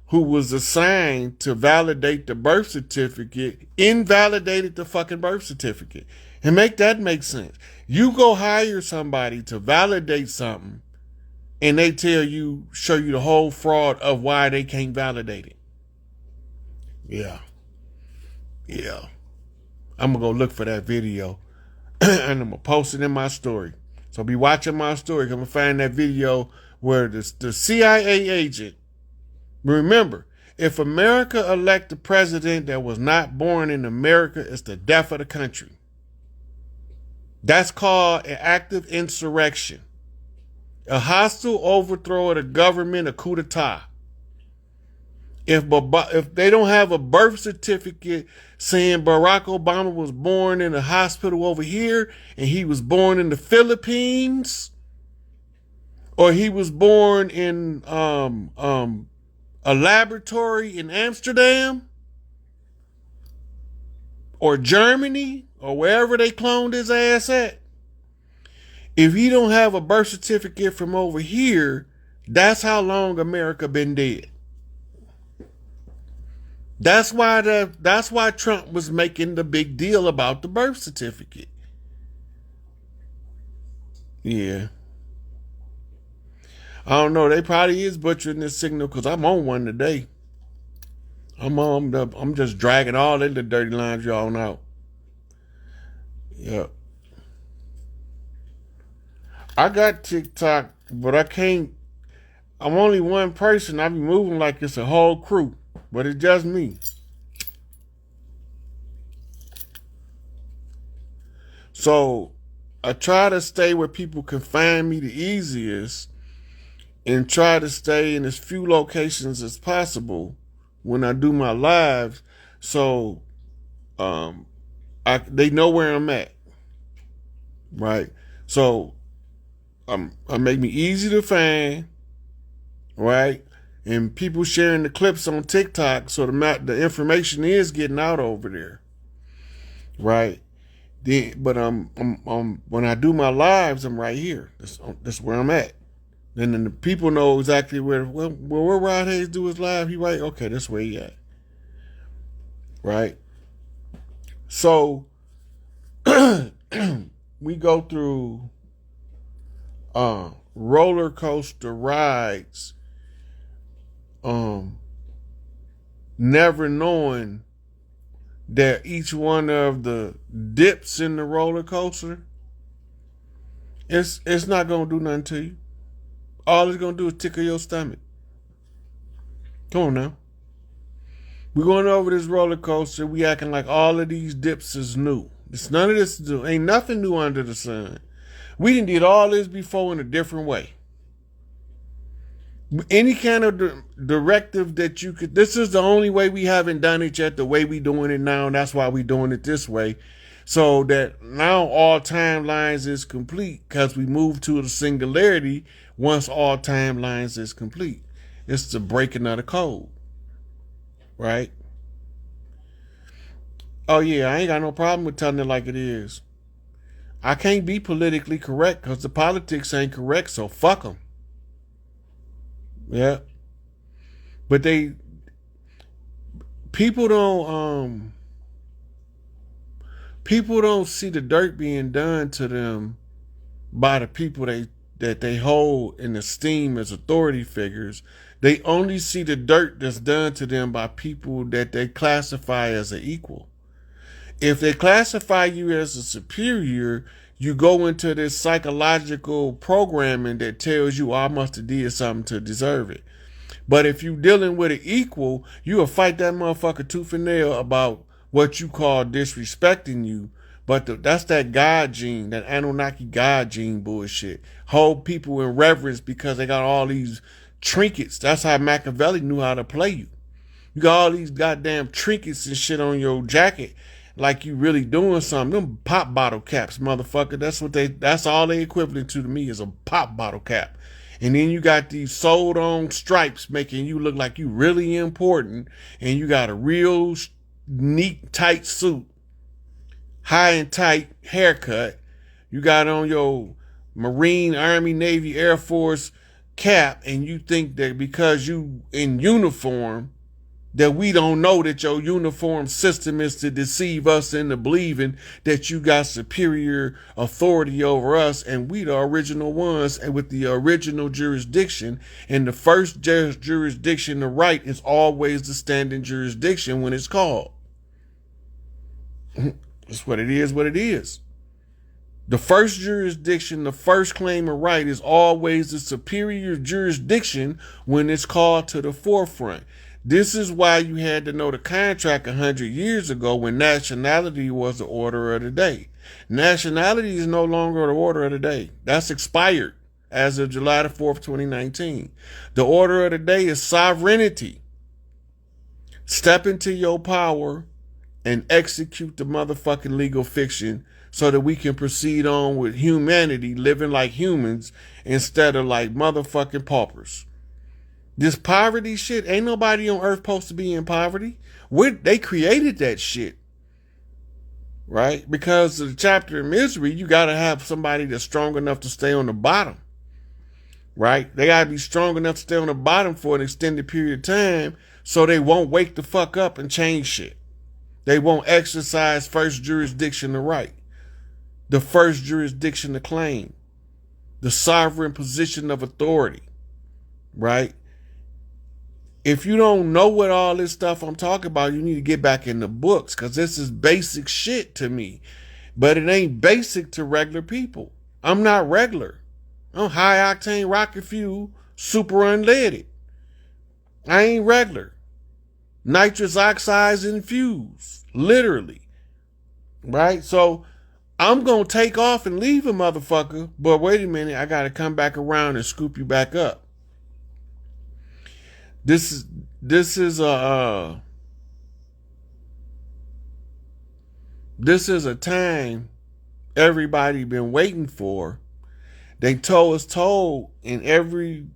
who was assigned to validate the birth certificate invalidated the fucking birth certificate. And make sense. You go hire somebody to validate something and they show you the whole fraud of why they can't validate it. Yeah. Yeah. I'm going to go look for that video and I'm going to post it in my story. So be watching my story. I'm going to find that video where the CIA agent, remember, if America elect a president that was not born in America, it's the death of the country. That's called an active insurrection. A hostile overthrow of the government, a coup d'etat. If they don't have a birth certificate saying Barack Obama was born in a hospital over here and he was born in the Philippines, or he was born in a laboratory in Amsterdam or Germany or wherever they cloned his ass at. If he don't have a birth certificate from over here, that's how long America been dead. That's why Trump was making the big deal about the birth certificate. Yeah. I don't know. They probably is butchering this signal because I'm on one today. I'm just dragging all of the dirty lines y'all out. Yep. I got TikTok, but I can't. I'm only one person. I be moving like it's a whole crew, but it's just me. So I try to stay where people can find me the easiest and try to stay in as few locations as possible when I do my lives. So um, they know where I'm at, right? So I make me easy to find, right? And people sharing the clips on TikTok, so the information is getting out over there, right? But when I do my lives, I'm right here. That's where I'm at. And then the people know exactly where Rod Hayes do his live. He right, okay, that's where he at, right? So we go through roller coaster rides, never knowing that each one of the dips in the roller coaster, it's not gonna do nothing to you. All it's gonna do is tickle your stomach. Come on now. We're going over this roller coaster. We acting like all of these dips is new. It's none of this new. Ain't nothing new under the sun. We done did all this before in a different way. Any kind of directive that you could, this is the only way we haven't done it yet, the way we doing it now, and that's why we doing it this way. So that now all timelines is complete because we move to the singularity once all timelines is complete. It's the breaking of the code, right? Oh yeah, I ain't got no problem with telling it like it is. I can't be politically correct because the politics ain't correct, so fuck them. Yeah. But people don't people don't see the dirt being done to them by the people that they hold in esteem as authority figures. They only see the dirt that's done to them by people that they classify as an equal. If they classify you as a superior, you go into this psychological programming that tells you, oh, I must have did something to deserve it. But if you dealing with an equal, you will fight that motherfucker tooth and nail about what you call disrespecting you. But that's that God gene, that Anunnaki God gene bullshit. Hold people in reverence because they got all these trinkets. That's how Machiavelli knew how to play you. You got all these goddamn trinkets and shit on your jacket like you really doing something. Them pop bottle caps, motherfucker. That's all they equivalent to me is a pop bottle cap. And then you got these sewed on stripes making you look like you really important. And you got a real neat, tight suit, high and tight haircut. You got on your Marine, Army, Navy, Air Force cap. And you think that because you in uniform, that we don't know that your uniform system is to deceive us into believing that you got superior authority over us and we the original ones and with the original jurisdiction. And the first jurisdiction to right is always the standing jurisdiction when it's called. That's what it is. The first jurisdiction, the first claim of right is always the superior jurisdiction when it's called to the forefront. This is why you had to know the contract 100 years ago when nationality was the order of the day. Nationality is no longer the order of the day. That's expired as of July the 4th, 2019. The order of the day is sovereignty. Step into your power and execute the motherfucking legal fiction so that we can proceed on with humanity living like humans instead of like motherfucking paupers. This poverty shit, ain't nobody on earth supposed to be in poverty. They created that shit, right? Because of the chapter of misery, you got to have somebody that's strong enough to stay on the bottom, right? They got to be strong enough to stay on the bottom for an extended period of time so they won't wake the fuck up and change shit. They won't exercise first jurisdiction to right, the first jurisdiction to claim. the sovereign position of authority, right? If you don't know what all this stuff I'm talking about, you need to get back in the books, because this is basic shit to me. But it ain't basic to regular people. I'm not regular. I'm high octane rocket fuel, super unleaded. I ain't regular. Nitrous oxides infused, literally. Right? So I'm going to take off and leave a motherfucker, but wait a minute, I got to come back around and scoop you back up. This is a time everybody been waiting for. They told in every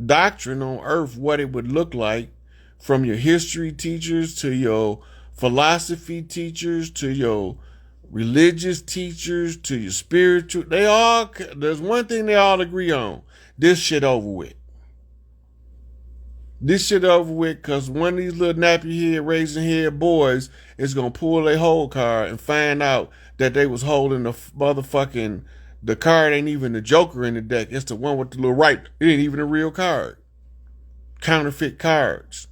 doctrine on earth what it would look like, from your history teachers to your philosophy teachers to your religious teachers to your spiritual. There's one thing they all agree on. This shit over with. This shit over with, because one of these little nappy head, raisin head boys is going to pull their whole card and find out that they was holding the card ain't even the joker in the deck. It's the one with the little right. It ain't even a real card. Counterfeit cards.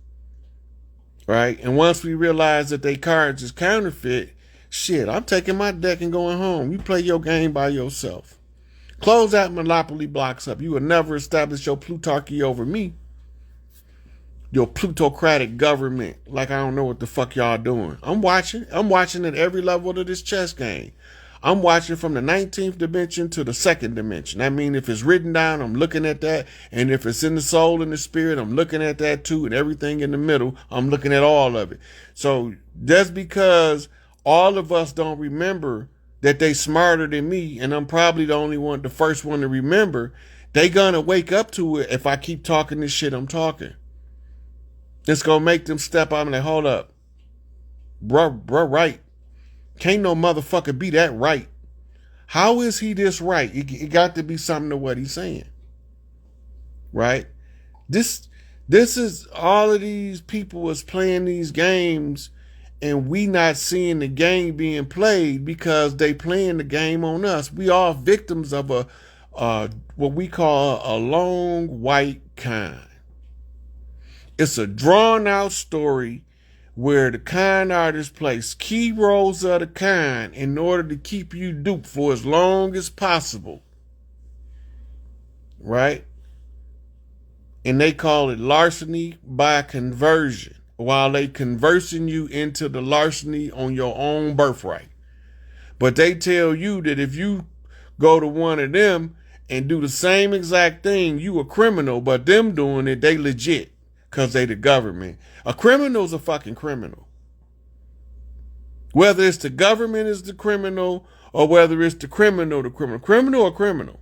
Right? And once we realize that they cards is counterfeit, shit, I'm taking my deck and going home. You play your game by yourself. Close that monopoly blocks up. You will never establish your plutarchy over me. Your plutocratic government, like I don't know what the fuck y'all doing. I'm watching at every level of this chess game. I'm watching from the 19th dimension to the 2nd dimension. I mean, if it's written down, I'm looking at that. And if it's in the soul and the spirit, I'm looking at that too. And everything in the middle, I'm looking at all of it. So that's because all of us don't remember that they smarter than me, and I'm probably the first one to remember. They gonna wake up to it if I keep talking this shit I'm talking. It's gonna make them step out and like, hold up. Bruh, right. Can't no motherfucker be that right. How is he this right? It got to be something to what he's saying. Right? This is all of these people is playing these games, and we not seeing the game being played because they playing the game on us. We are victims of what we call a long white con. It's a drawn out story where the con artist plays key roles of the con in order to keep you duped for as long as possible. Right? And they call it larceny by conversion, while they conversing you into the larceny on your own birthright. But they tell you that if you go to one of them and do the same exact thing, you a criminal, but them doing it, they legit. Because they the government. A criminal's a fucking criminal. Whether it's the government is the criminal, or whether it's the criminal. Criminal or criminal.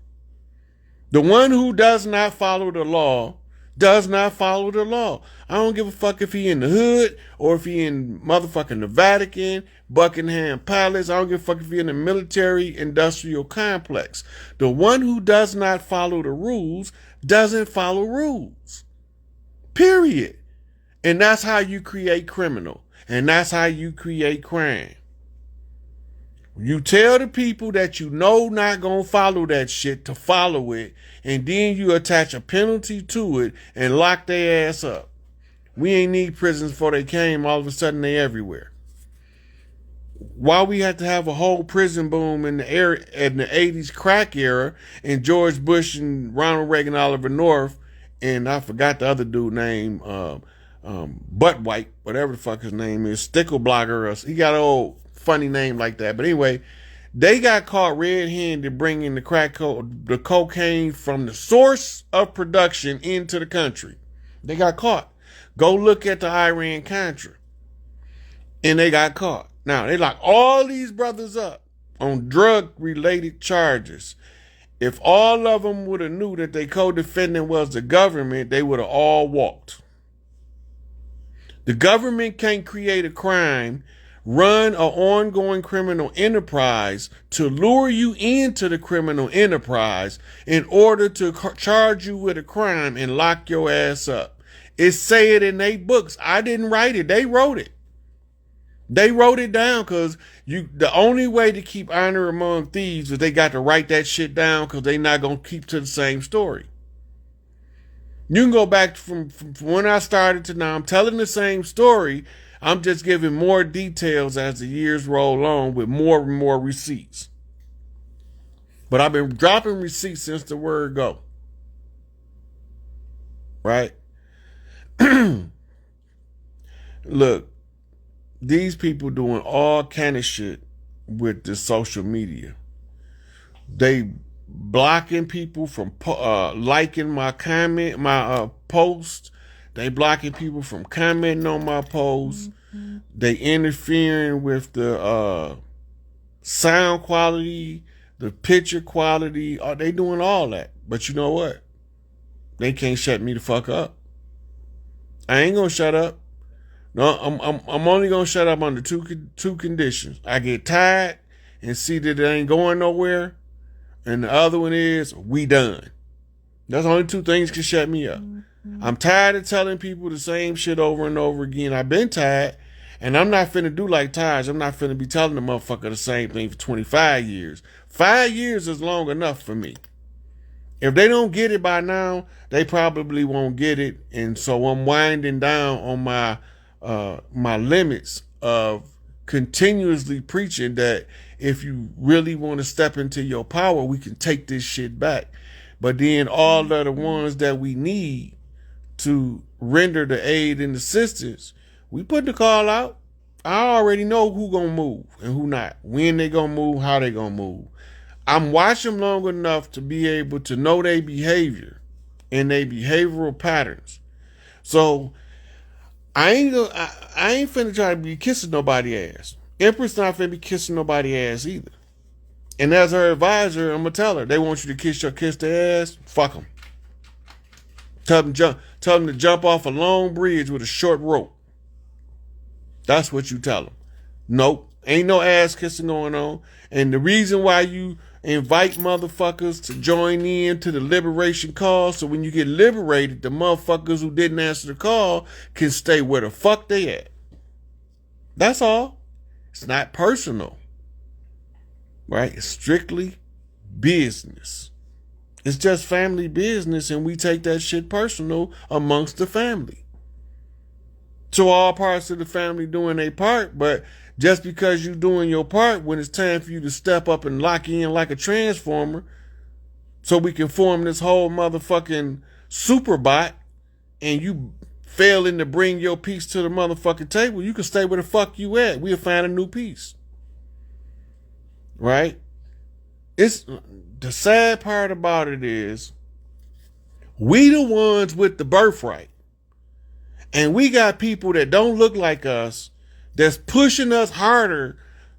The one who does not follow the law does not follow the law. I don't give a fuck if he in the hood or if he in motherfucking the Vatican, Buckingham Palace. I don't give a fuck if he in the military industrial complex. The one who does not follow the rules doesn't follow rules. Period. And that's how you create criminal. And that's how you create crime. You tell the people that you know not gonna follow that shit to follow it, and then you attach a penalty to it and lock their ass up. We ain't need prisons before they came. All of a sudden they everywhere. Why we had to have a whole prison boom in the 80s crack era, and George Bush and Ronald Reagan, Oliver North, and I forgot the other dude name, Butt White, whatever the fuck his name is, Stickleblogger. He got an old funny name like that. But anyway, they got caught red-handed bringing the the cocaine from the source of production into the country. They got caught. Go look at the Iran-Contra. And they got caught. Now, they lock all these brothers up on drug-related charges. If all of them would have knew that their co-defendant was the government, they would have all walked. The government can't create a crime, run an ongoing criminal enterprise to lure you into the criminal enterprise in order to charge you with a crime and lock your ass up. It say it in their books. I didn't write it. They wrote it. They wrote it down because the only way to keep honor among thieves is they got to write that shit down because they not gonna keep to the same story. You can go back from when I started to now. I'm telling the same story. I'm just giving more details as the years roll on with more and more receipts. But I've been dropping receipts since the word go. Right? Look, these people doing all kind of shit with the social media. They blocking people from liking my post. They blocking people from commenting on my post. Mm-hmm. They interfering with the sound quality, the picture quality. They doing all that. But you know what? They can't shut me the fuck up. I ain't gonna shut up. No, I'm only gonna shut up under two conditions. I get tired and see that it ain't going nowhere, and the other one is we done. That's the only two things can shut me up. Mm-hmm. I'm tired of telling people the same shit over and over again. I've been tired, and I'm not finna do like Taj. I'm not finna be telling the motherfucker the same thing for 25 years. 5 years is long enough for me. If they don't get it by now, they probably won't get it, and so I'm winding down on my limits of continuously preaching that if you really want to step into your power, we can take this shit back. But then all of the ones that we need to render the aid and assistance, we put the call out. I already know who gonna move and who not, when they gonna move, how they gonna move. I'm watching them long enough to be able to know their behavior and their behavioral patterns. So I ain't finna try to be kissing nobody ass. Empress not finna be kissing nobody ass either. And as her advisor, I'm gonna tell her, they want you to kiss their ass, fuck them. Tell them to jump off a long bridge with a short rope. That's what you tell them. Nope, ain't no ass kissing going on. And the reason why you invite motherfuckers to join in to the liberation call, so when you get liberated, the motherfuckers who didn't answer the call can stay where the fuck they at. That's all. It's not personal. Right? It's strictly business. It's just family business, and we take that shit personal amongst the family. So all parts of the family doing their part, but just because you doing your part, when it's time for you to step up and lock in like a transformer so we can form this whole motherfucking super bot, and you failing to bring your piece to the motherfucking table, you can stay where the fuck you at. We'll find a new piece. Right? It's the sad part about it is we the ones with the birthright. And we got people that don't look like us that's pushing us harder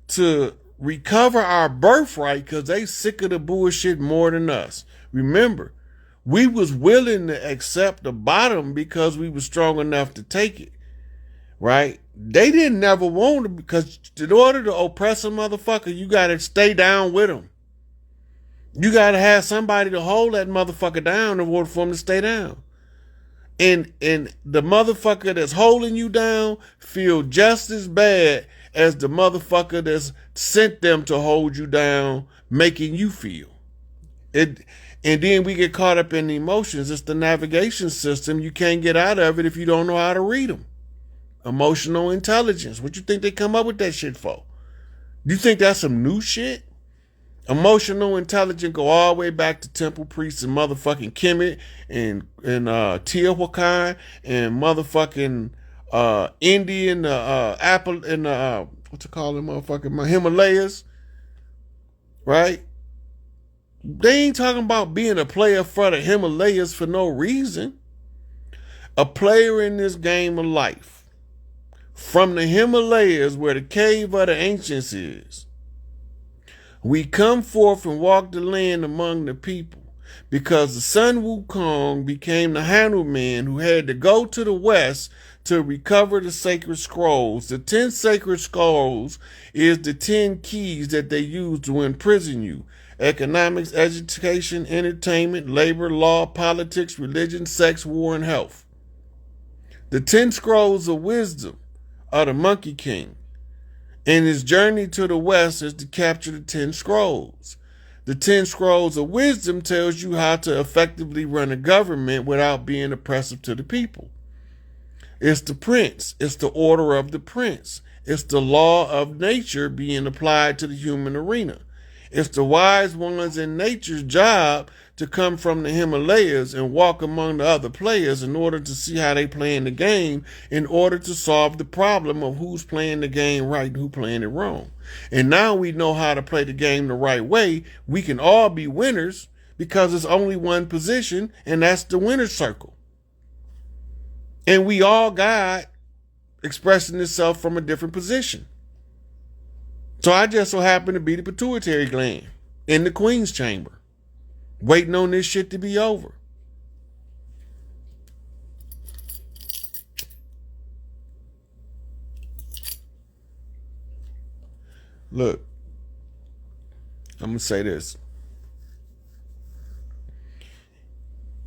to recover our birthright because they sick of the bullshit more than us. Remember, we was willing to accept the bottom because we was strong enough to take it. Right? They didn't never want to, because in order to oppress a motherfucker, you got to stay down with them. You got to have somebody to hold that motherfucker down in order for him to stay down. And the motherfucker that's holding you down feel just as bad as the motherfucker that's sent them to hold you down, making you feel it. And then we get caught up in the emotions. It's the navigation system. You can't get out of it if you don't know how to read them. Emotional intelligence. What you think they come up with that shit for? You think that's some new shit? Emotional intelligence go all the way back to temple priests and motherfucking Kemet and Teotihuacan and motherfucking Indian Apple and what's it called, motherfucking Himalayas, right? They ain't talking about being a player for the Himalayas for no reason. A player in this game of life, from the Himalayas where the cave of the ancients is. We come forth and walk the land among the people because the Sun Wukong became the Hanuman who had to go to the west to recover the sacred scrolls. The 10 sacred scrolls is the 10 keys that they use to imprison you. Economics, education, entertainment, labor, law, politics, religion, sex, war, and health. The 10 scrolls of wisdom are the Monkey King. And his journey to the West is to capture the 10 scrolls. The 10 scrolls of wisdom tells you how to effectively run a government without being oppressive to the people. It's the prince. It's the order of the prince. It's the law of nature being applied to the human arena. It's the wise ones in nature's job to come from the Himalayas and walk among the other players in order to see how they playing the game, in order to solve the problem of who's playing the game right and who playing it wrong. And now we know how to play the game the right way. We can all be winners because it's only one position, and that's the winner's circle. And we all got expressing itself from a different position. So I just so happen to be the pituitary gland in the Queen's chamber, waiting on this shit to be over. Look, I'm going to say this.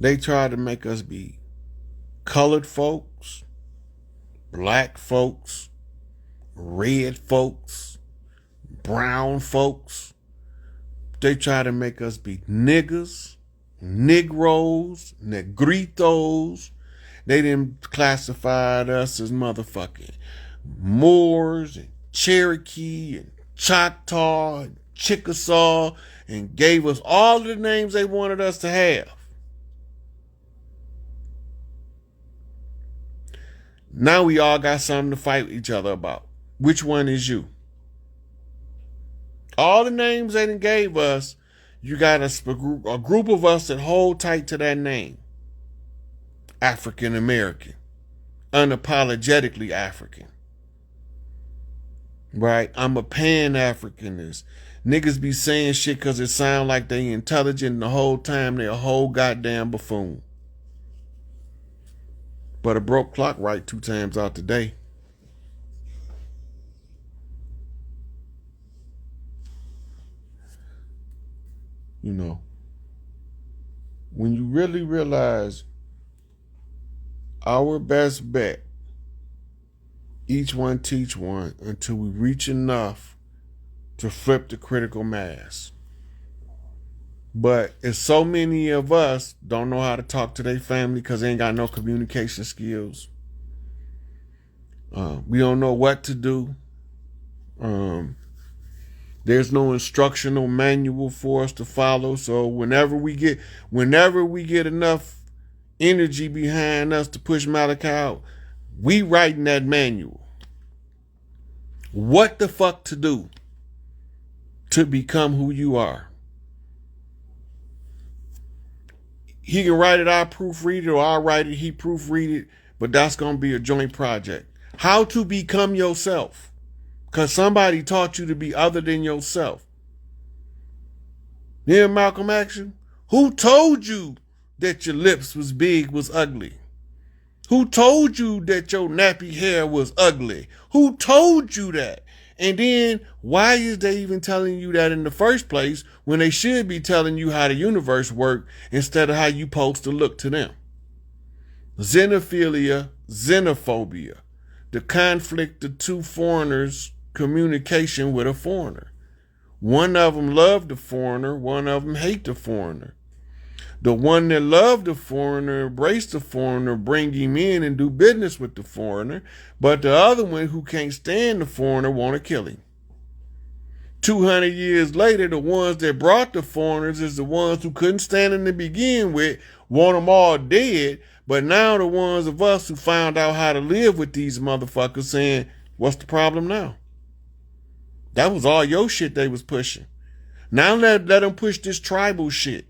They try to make us be colored folks, black folks, red folks, brown folks. They try to make us be niggas, Negroes, Negritos. They didn't classify us as motherfucking Moors and Cherokee and Choctaw and Chickasaw, and gave us all the names they wanted us to have. Now we all got something to fight each other about. Which one is you? All the names they done gave us, you got a group of us that hold tight to that name. African American. Unapologetically African. Right? I'm a Pan-Africanist. Niggas be saying shit because it sound like they intelligent, and the whole time they a whole goddamn buffoon. But a broke clock right 2 times out the day. You know, when you really realize our best bet, each one teach one until we reach enough to flip the critical mass. But it's so many of us don't know how to talk to their family because they ain't got no communication skills. We don't know what to do. There's no instructional manual for us to follow. So whenever we get enough energy behind us to push Malachi out, we writing that manual. What the fuck to do to become who you are? He can write it, I proofread it, or I'll write it, he proofread it, but that's going to be a joint project. How to become yourself. Because somebody taught you to be other than yourself. You hear Malcolm X? Who told you that your lips was big, was ugly? Who told you that your nappy hair was ugly? Who told you that? And then why is they even telling you that in the first place when they should be telling you how the universe works instead of how you supposed to look to them? Xenophilia, xenophobia, the conflict of two foreigners' communication with a foreigner. One of them loved the foreigner, one of them hate the foreigner. The one that loved the foreigner, embraced the foreigner, bring him in and do business with the foreigner. But the other one who can't stand the foreigner want to kill him. 200 years later, the ones that brought the foreigners is the ones who couldn't stand them to begin with, want them all dead. But now the ones of us who found out how to live with these motherfuckers saying, what's the problem now? That was all your shit they was pushing. Now let them push this tribal shit.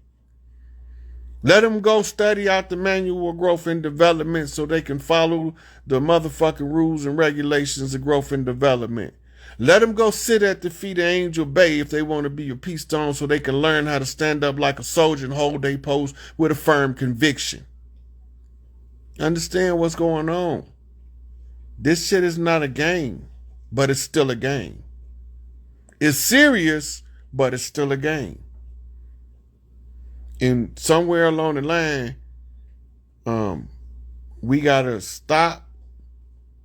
Let them go study out the manual of growth and development so they can follow the motherfucking rules and regulations of growth and development. Let them go sit at the feet of Angel Bay if they want to be a peace stone so they can learn how to stand up like a soldier and hold their post with a firm conviction. Understand what's going on. This shit is not a game, but it's still a game. It's serious, but it's still a game. And somewhere along the line, we got to stop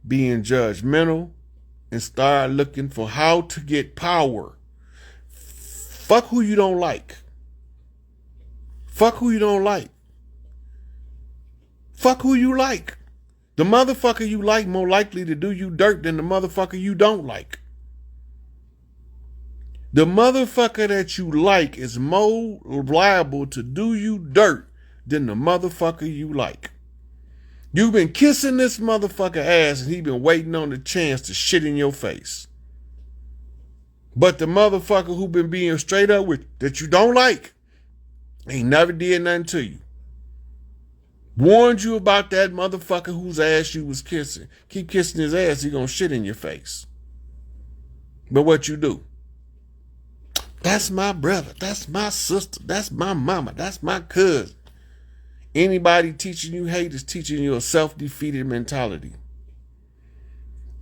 being judgmental and start looking for how to get power. Fuck who you don't like. Fuck who you don't like. Fuck who you like. The motherfucker you like more likely to do you dirt than the motherfucker you don't like. The motherfucker that you like is more liable to do you dirt than the motherfucker you like. You've been kissing this motherfucker ass and he been waiting on the chance to shit in your face. But the motherfucker who been being straight up with that you don't like ain't never did nothing to you. Warned you about that motherfucker whose ass you was kissing. Keep kissing his ass, he gonna shit in your face. But what you do? That's my brother. That's my sister. That's my mama. That's my cousin. Anybody teaching you hate is teaching you a self-defeated mentality.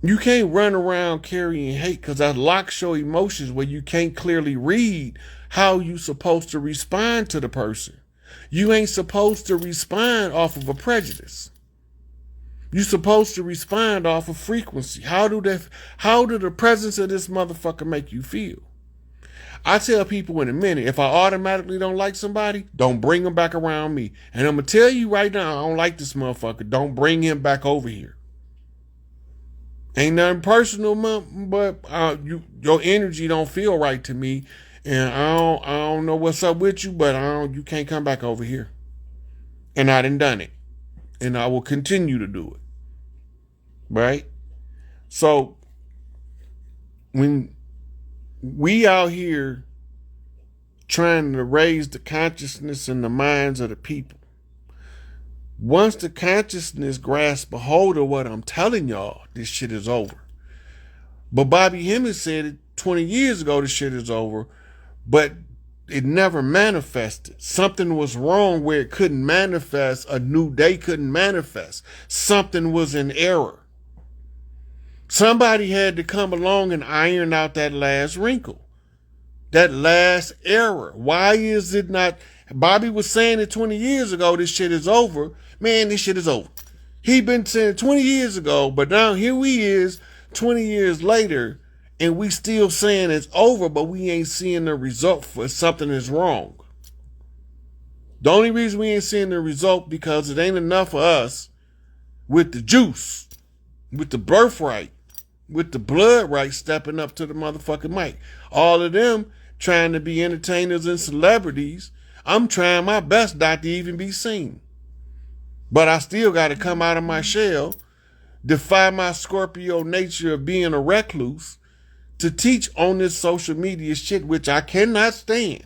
You can't run around carrying hate because that locks your emotions where you can't clearly read how you supposed to respond to the person. You ain't supposed to respond off of a prejudice. You supposed to respond off of frequency. How do the presence of this motherfucker make you feel? I tell people in a minute, if I automatically don't like somebody, don't bring them back around me. And I'm going to tell you right now, I don't like this motherfucker. Don't bring him back over here. Ain't nothing personal, but your energy don't feel right to me. And I don't know what's up with you, but you can't come back over here. And I done it. And I will continue to do it. Right? So, when we out here trying to raise the consciousness in the minds of the people, once the consciousness grasps a hold of what I'm telling y'all, this shit is over. But Bobby Hemmings said it 20 years ago, this shit is over, but it never manifested. Something was wrong where it couldn't manifest. A new day couldn't manifest. Something was in error. Somebody had to come along and iron out that last wrinkle, that last error. Why is it not? Bobby was saying it 20 years ago, this shit is over. Man, this shit is over. He been saying it 20 years ago, but now here we is 20 years later, and we still saying it's over, but we ain't seeing the result for something is wrong. The only reason we ain't seeing the result because it ain't enough for us with the juice, with the birthright, with the blood right stepping up to the motherfucking mic. All of them trying to be entertainers and celebrities. I'm trying my best not to even be seen. But I still got to come out of my shell, defy my Scorpio nature of being a recluse, to teach on this social media shit, which I cannot stand.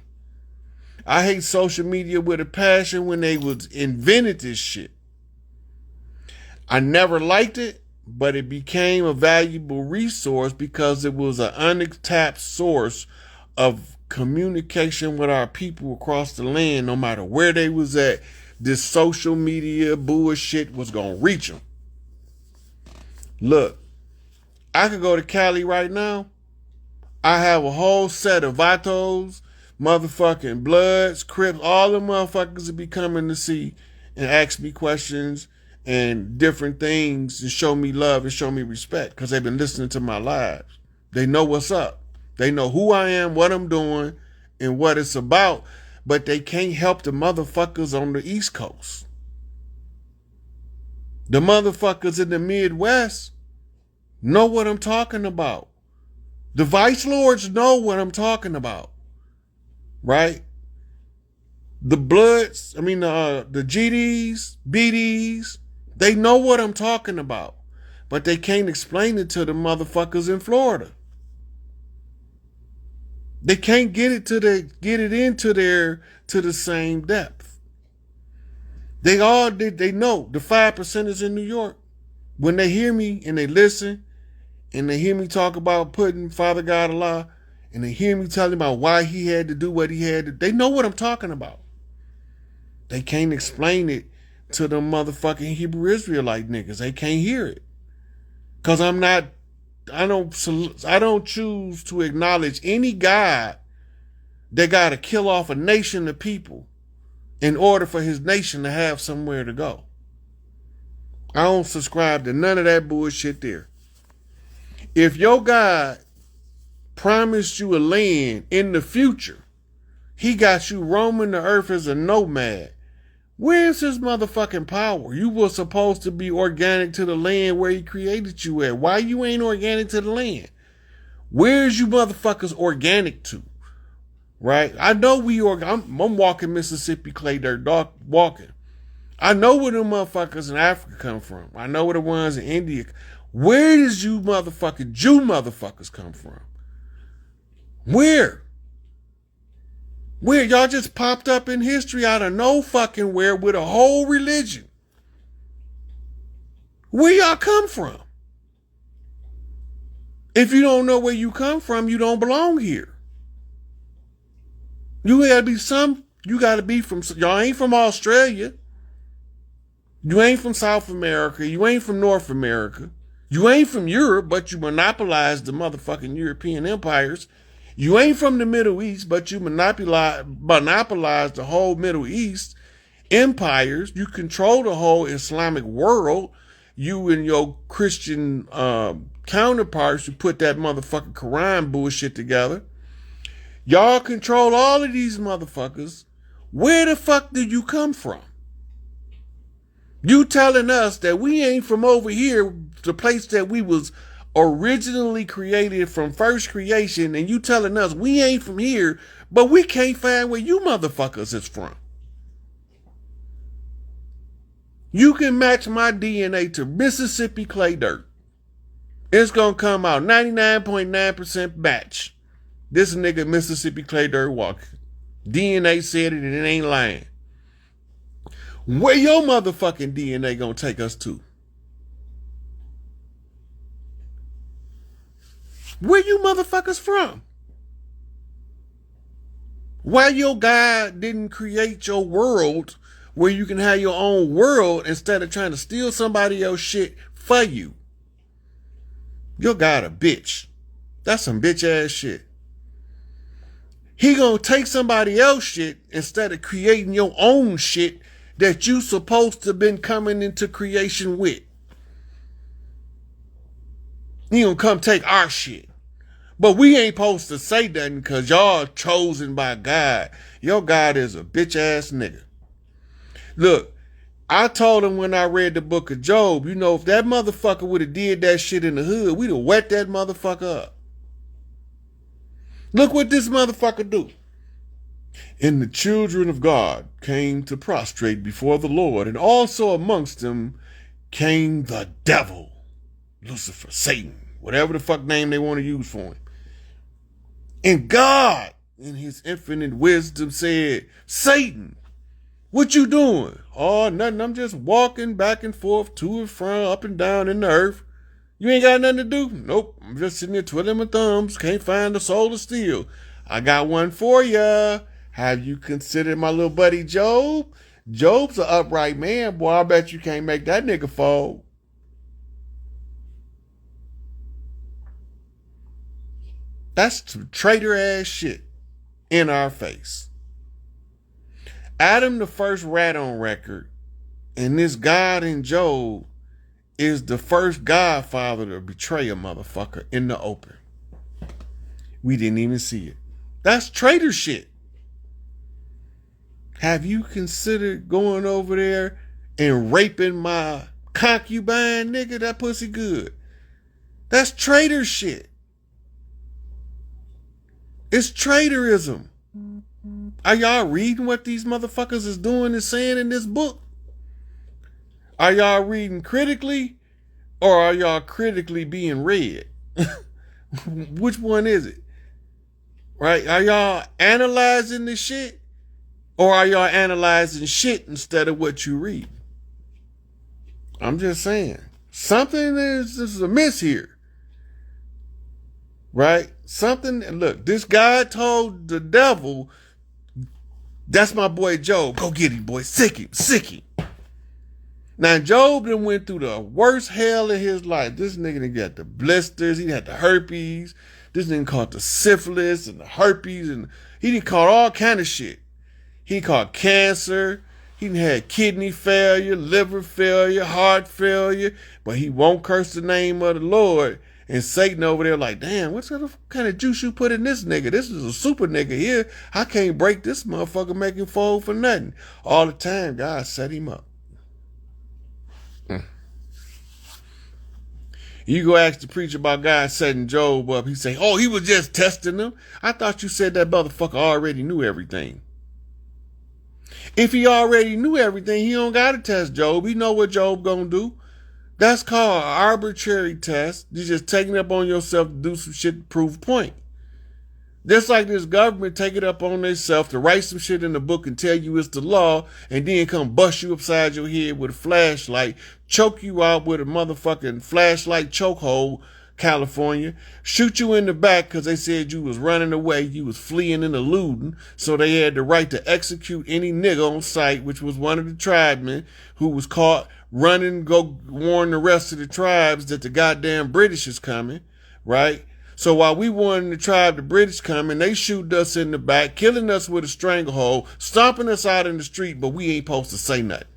I hate social media with a passion when they was invented this shit. I never liked it, but it became a valuable resource because it was an untapped source of communication with our people across the land. No matter where they was at, this social media bullshit was gonna reach them. Look, I could go to Cali right now. I have a whole set of Vatos, motherfucking Bloods, Crips, all the motherfuckers that be coming to see and ask me questions and different things and show me love and show me respect because they've been listening to my lives. They know what's up. They know who I am, what I'm doing, and what it's about, but they can't help the motherfuckers on the East Coast. The motherfuckers in the Midwest know what I'm talking about. The Vice Lords know what I'm talking about, right? The Bloods, the GDs, BDs, they know what I'm talking about, but they can't explain it to the motherfuckers in Florida. They can't get it into the same depth. They know the 5%ers in New York. When they hear me and they listen and they hear me talk about putting Father God Allah and they hear me telling about why he had to do what he had to, they know what I'm talking about. They can't explain it to the motherfucking Hebrew Israelite niggas. They can't hear it. Cause I don't choose to acknowledge any God that got to kill off a nation of people in order for his nation to have somewhere to go. I don't subscribe to none of that bullshit there. If your God promised you a land in the future, he got you roaming the earth as a nomad. Where's his motherfucking power? You were supposed to be organic to the land where he created you at. Why you ain't organic to the land? Where's you motherfuckers organic to? Right? I know I'm walking Mississippi clay dirt, walking. I know where them motherfuckers in Africa come from. I know where the ones in India. Where does you motherfucking Jew motherfuckers come from? Where? Where? Y'all just popped up in history out of no fucking where with a whole religion. Where y'all come from? If you don't know where you come from, you don't belong here. You gotta be from, y'all ain't from Australia. You ain't from South America. You ain't from North America. You ain't from Europe, but you monopolized the motherfucking European empires. You ain't from the Middle East, but you monopolized the whole Middle East empires. You control the whole Islamic world. You and your Christian counterparts who put that motherfucking Quran bullshit together. Y'all control all of these motherfuckers. Where the fuck did you come from? You telling us that we ain't from over here, the place that we was originally created from first creation, and you telling us we ain't from here, but we can't find where you motherfuckers is from. You can match my DNA to Mississippi clay dirt. It's gonna come out 99.9% match. This nigga Mississippi clay dirt walking. DNA said it and it ain't lying. Where your motherfucking DNA gonna take us to? Where you motherfuckers from? Why your God didn't create your world where you can have your own world instead of trying to steal somebody else's shit for you? Your God a bitch. That's some bitch ass shit. He gonna take somebody else's shit instead of creating your own shit that you supposed to been coming into creation with. He gonna come take our shit. But we ain't supposed to say nothing because y'all chosen by God. Your God is a bitch ass nigga. Look, I told him when I read the book of Job, you know, if that motherfucker would have did that shit in the hood, we'd have wet that motherfucker up. Look what this motherfucker do. And the children of God came to prostrate before the Lord, and also amongst them came the devil, Lucifer, Satan, whatever the fuck name they want to use for him. And God, in his infinite wisdom, said, Satan, what you doing? Oh, nothing. I'm just walking back and forth, to and from, up and down in the earth. You ain't got nothing to do? Nope. I'm just sitting here twiddling my thumbs. Can't find a soul to steal. I got one for ya. Have you considered my little buddy Job? Job's an upright man, boy. I bet you can't make that nigga fall. That's traitor ass shit in our face. Adam, the first rat on record, and this God in Job is the first godfather to betray a motherfucker in the open. We didn't even see it. That's traitor shit. Have you considered going over there and raping my concubine, nigga? That pussy good. That's traitor shit. It's traitorism. Are y'all reading what these motherfuckers is doing and saying in this book? Are y'all reading critically, or are y'all critically being read? Which one is it? Right? Are y'all analyzing this shit, or are y'all analyzing shit instead of what you read? I'm just saying. Something is amiss here. Right? Something, look, this guy told the devil, that's my boy Job. Go get him, boy. Sick him. Now, Job done went through the worst hell of his life. This nigga done got the blisters. He had the herpes. This nigga caught the syphilis and the herpes. And he done caught all kind of shit. He caught cancer. He done had kidney failure, liver failure, heart failure. But he won't curse the name of the Lord. And Satan over there like, damn, what kind of juice you put in this nigga? This is a super nigga here. I can't break this motherfucker, make him fold for nothing. All the time, God set him up. You go ask the preacher about God setting Job up. He say, oh, he was just testing him. I thought you said that motherfucker already knew everything. If he already knew everything, he don't got to test Job. He know what Job gonna do. That's called an arbitrary test. You're just taking it up on yourself to do some shit to prove a point. Just like this government take it up on themselves to write some shit in the book and tell you it's the law, and then come bust you upside your head with a flashlight, choke you out with a motherfucking flashlight chokehold, California, shoot you in the back because they said you was running away, you was fleeing and eluding, so they had the right to execute any nigga on sight, which was one of the tribesmen who was caught running, go warn the rest of the tribes that the goddamn British is coming, right? So while we warning the tribe the British coming, they shoot us in the back, killing us with a stranglehold, stomping us out in the street, but we ain't supposed to say nothing.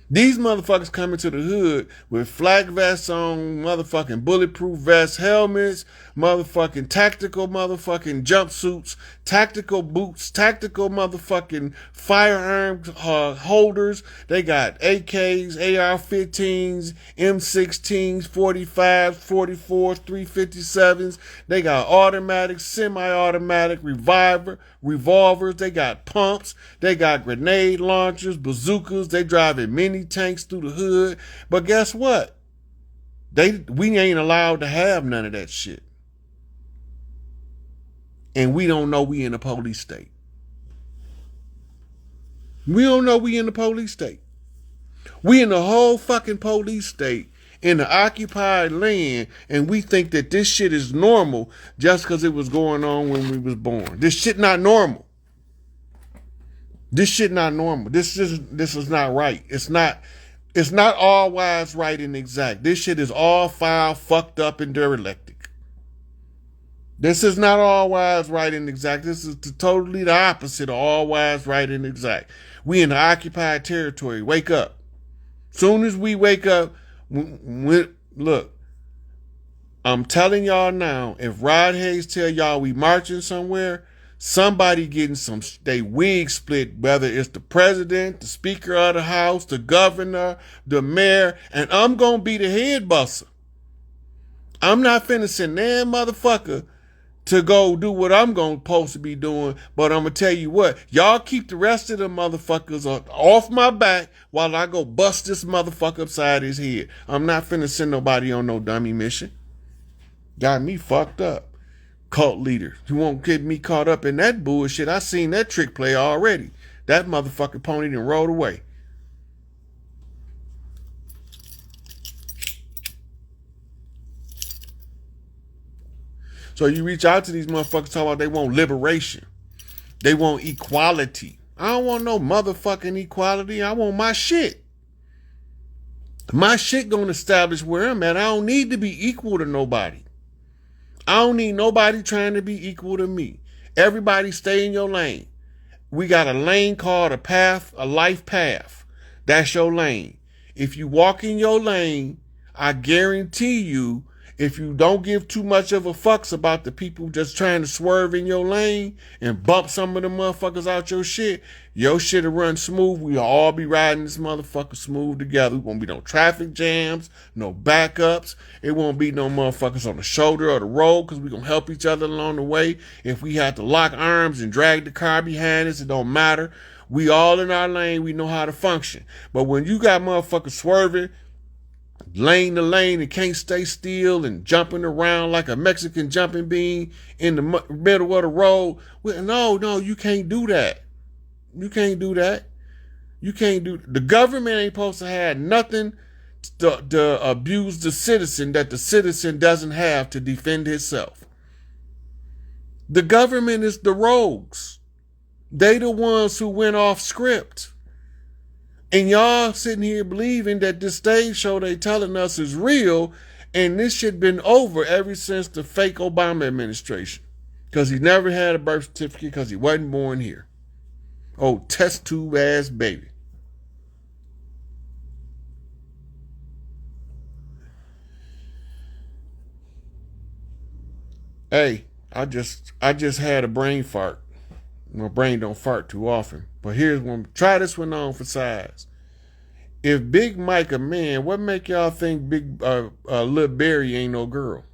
These motherfuckers coming to the hood with flak vests on, motherfucking bulletproof vests, helmets, motherfucking tactical motherfucking jumpsuits, tactical boots, tactical motherfucking firearm holders. They got AKs, AR-15s, M16s, 45s, 44s, 357s. They got automatics, semi-automatic, revolvers. They got pumps. They got grenade launchers, bazookas. They driving mini tanks through the hood. But guess what? We ain't allowed to have none of that shit. And we don't know we in a police state. We don't know we in the police state. We in the whole fucking police state in the occupied land, and we think that this shit is normal just because it was going on when we was born. This shit not normal. This shit not normal. This is not right. It's not all wise, right, and exact. This shit is all foul, fucked up, and derelict. This is not all wise, right, and exact. This is totally the opposite of all wise, right, and exact. We in the occupied territory. Wake up. Soon as we wake up, look, I'm telling y'all now, if Rod Hayes tell y'all we marching somewhere, somebody getting they wig split, whether it's the president, the speaker of the house, the governor, the mayor, and I'm going to be the head buster. I'm not finna send that motherfucker to go do what I'm supposed to be doing, but I'm going to tell you what, y'all keep the rest of the motherfuckers off my back while I go bust this motherfucker upside his head. I'm not finna send nobody on no dummy mission. Got me fucked up. Cult leader. You won't get me caught up in that bullshit. I seen that trick play already. That motherfucking pony done rolled away. So you reach out to these motherfuckers talking about they want liberation. They want equality. I don't want no motherfucking equality. I want my shit. My shit gonna establish where I'm at. I don't need to be equal to nobody. I don't need nobody trying to be equal to me. Everybody stay in your lane. We got a lane called a path, a life path. That's your lane. If you walk in your lane, I guarantee you, if you don't give too much of a fucks about the people just trying to swerve in your lane and bump some of the motherfuckers out your shit'll run smooth. We'll all be riding this motherfucker smooth together. There won't be no traffic jams, no backups. It won't be no motherfuckers on the shoulder or the road because we're going to help each other along the way. If we have to lock arms and drag the car behind us, it don't matter. We all in our lane. We know how to function. But when you got motherfuckers swerving, lane to lane and can't stay still and jumping around like a Mexican jumping bean in the middle of the road. No, you can't do that. You can't do that. The government ain't supposed to have nothing to abuse the citizen that the citizen doesn't have to defend himself. The government is the rogues. They the ones who went off script. And y'all sitting here believing that this stage show they telling us is real, and this shit been over ever since the fake Obama administration. Because he never had a birth certificate because he wasn't born here. Oh, test tube ass baby. Hey, I just had a brain fart. My brain don't fart too often. But here's one. Try this one on for size. If Big Mike a man, what make y'all think Big Lil Barry ain't no girl?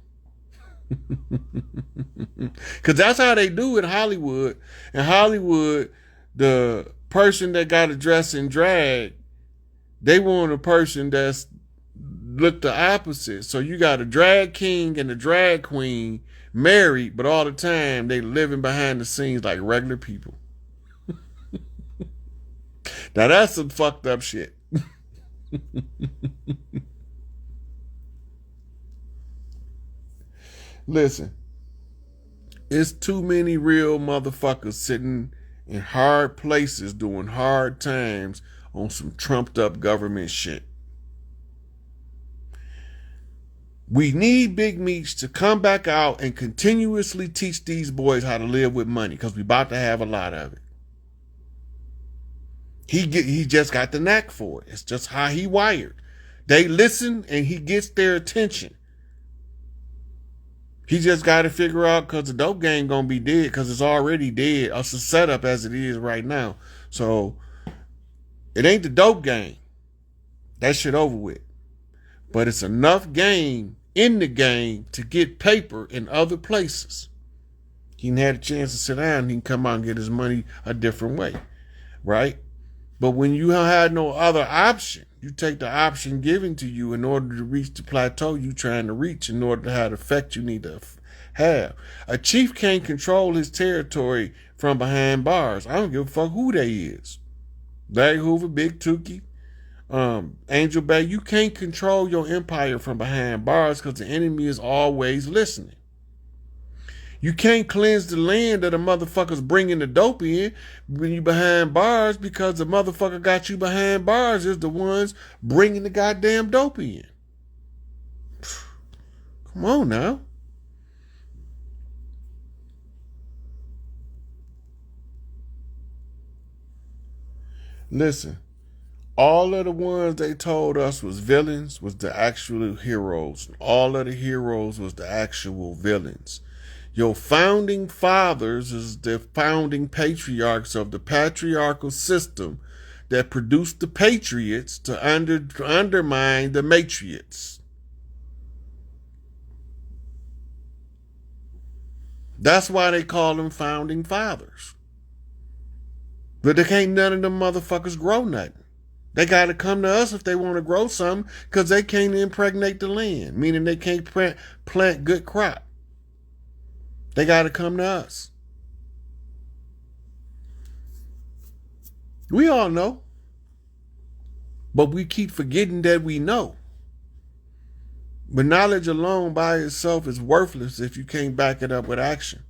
Because that's how they do in Hollywood. In Hollywood, the person that got to dress in drag, they want a person that's look the opposite. So you got a drag king and a drag queen married, but all the time they living behind the scenes like regular people. Now that's some fucked up shit. Listen, it's too many real motherfuckers sitting in hard places doing hard times on some trumped up government shit. We need Big Meech to come back out and continuously teach these boys how to live with money, because we about to have a lot of it. He just got the knack for it. It's just how he wired. They listen and he gets their attention. He just got to figure out, because the dope game gonna be dead, because it's already dead. It's a setup as it is right now. So it ain't the dope game. That shit over with. But it's enough game in the game to get paper in other places. He didn't have a chance to sit down. He can come out and get his money a different way, right? But when you had no other option, you take the option given to you in order to reach the plateau you're trying to reach, in order to have the effect you need to have. A chief can't control his territory from behind bars. I don't give a fuck who they is. Larry Hoover, Big Tukey, Angel Bay. You can't control your empire from behind bars, because the enemy is always listening. You can't cleanse the land that the motherfuckers bringing the dope in when you behind bars, because the motherfucker got you behind bars is the ones bringing the goddamn dope in. Come on now. Listen, all of the ones they told us was villains was the actual heroes. All of the heroes was the actual villains. Your founding fathers is the founding patriarchs of the patriarchal system that produced the patriots to undermine the matriots. That's why they call them founding fathers. But they can't none of them motherfuckers grow nothing. They got to come to us if they want to grow something, because they can't impregnate the land, meaning they can't plant good crop. They got to come to us. We all know. But we keep forgetting that we know. But knowledge alone by itself is worthless if you can't back it up with action.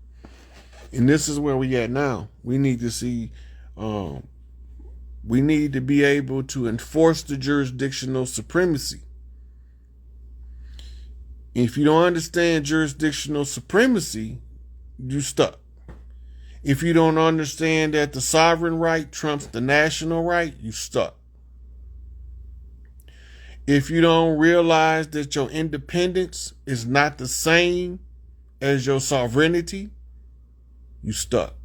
And this is where we at now. We need to see, we need to be able to enforce the jurisdictional supremacy. If you don't understand jurisdictional supremacy, you stuck. If you don't understand that the sovereign right trumps the national right, you stuck. If you don't realize that your independence is not the same as your sovereignty, you stuck.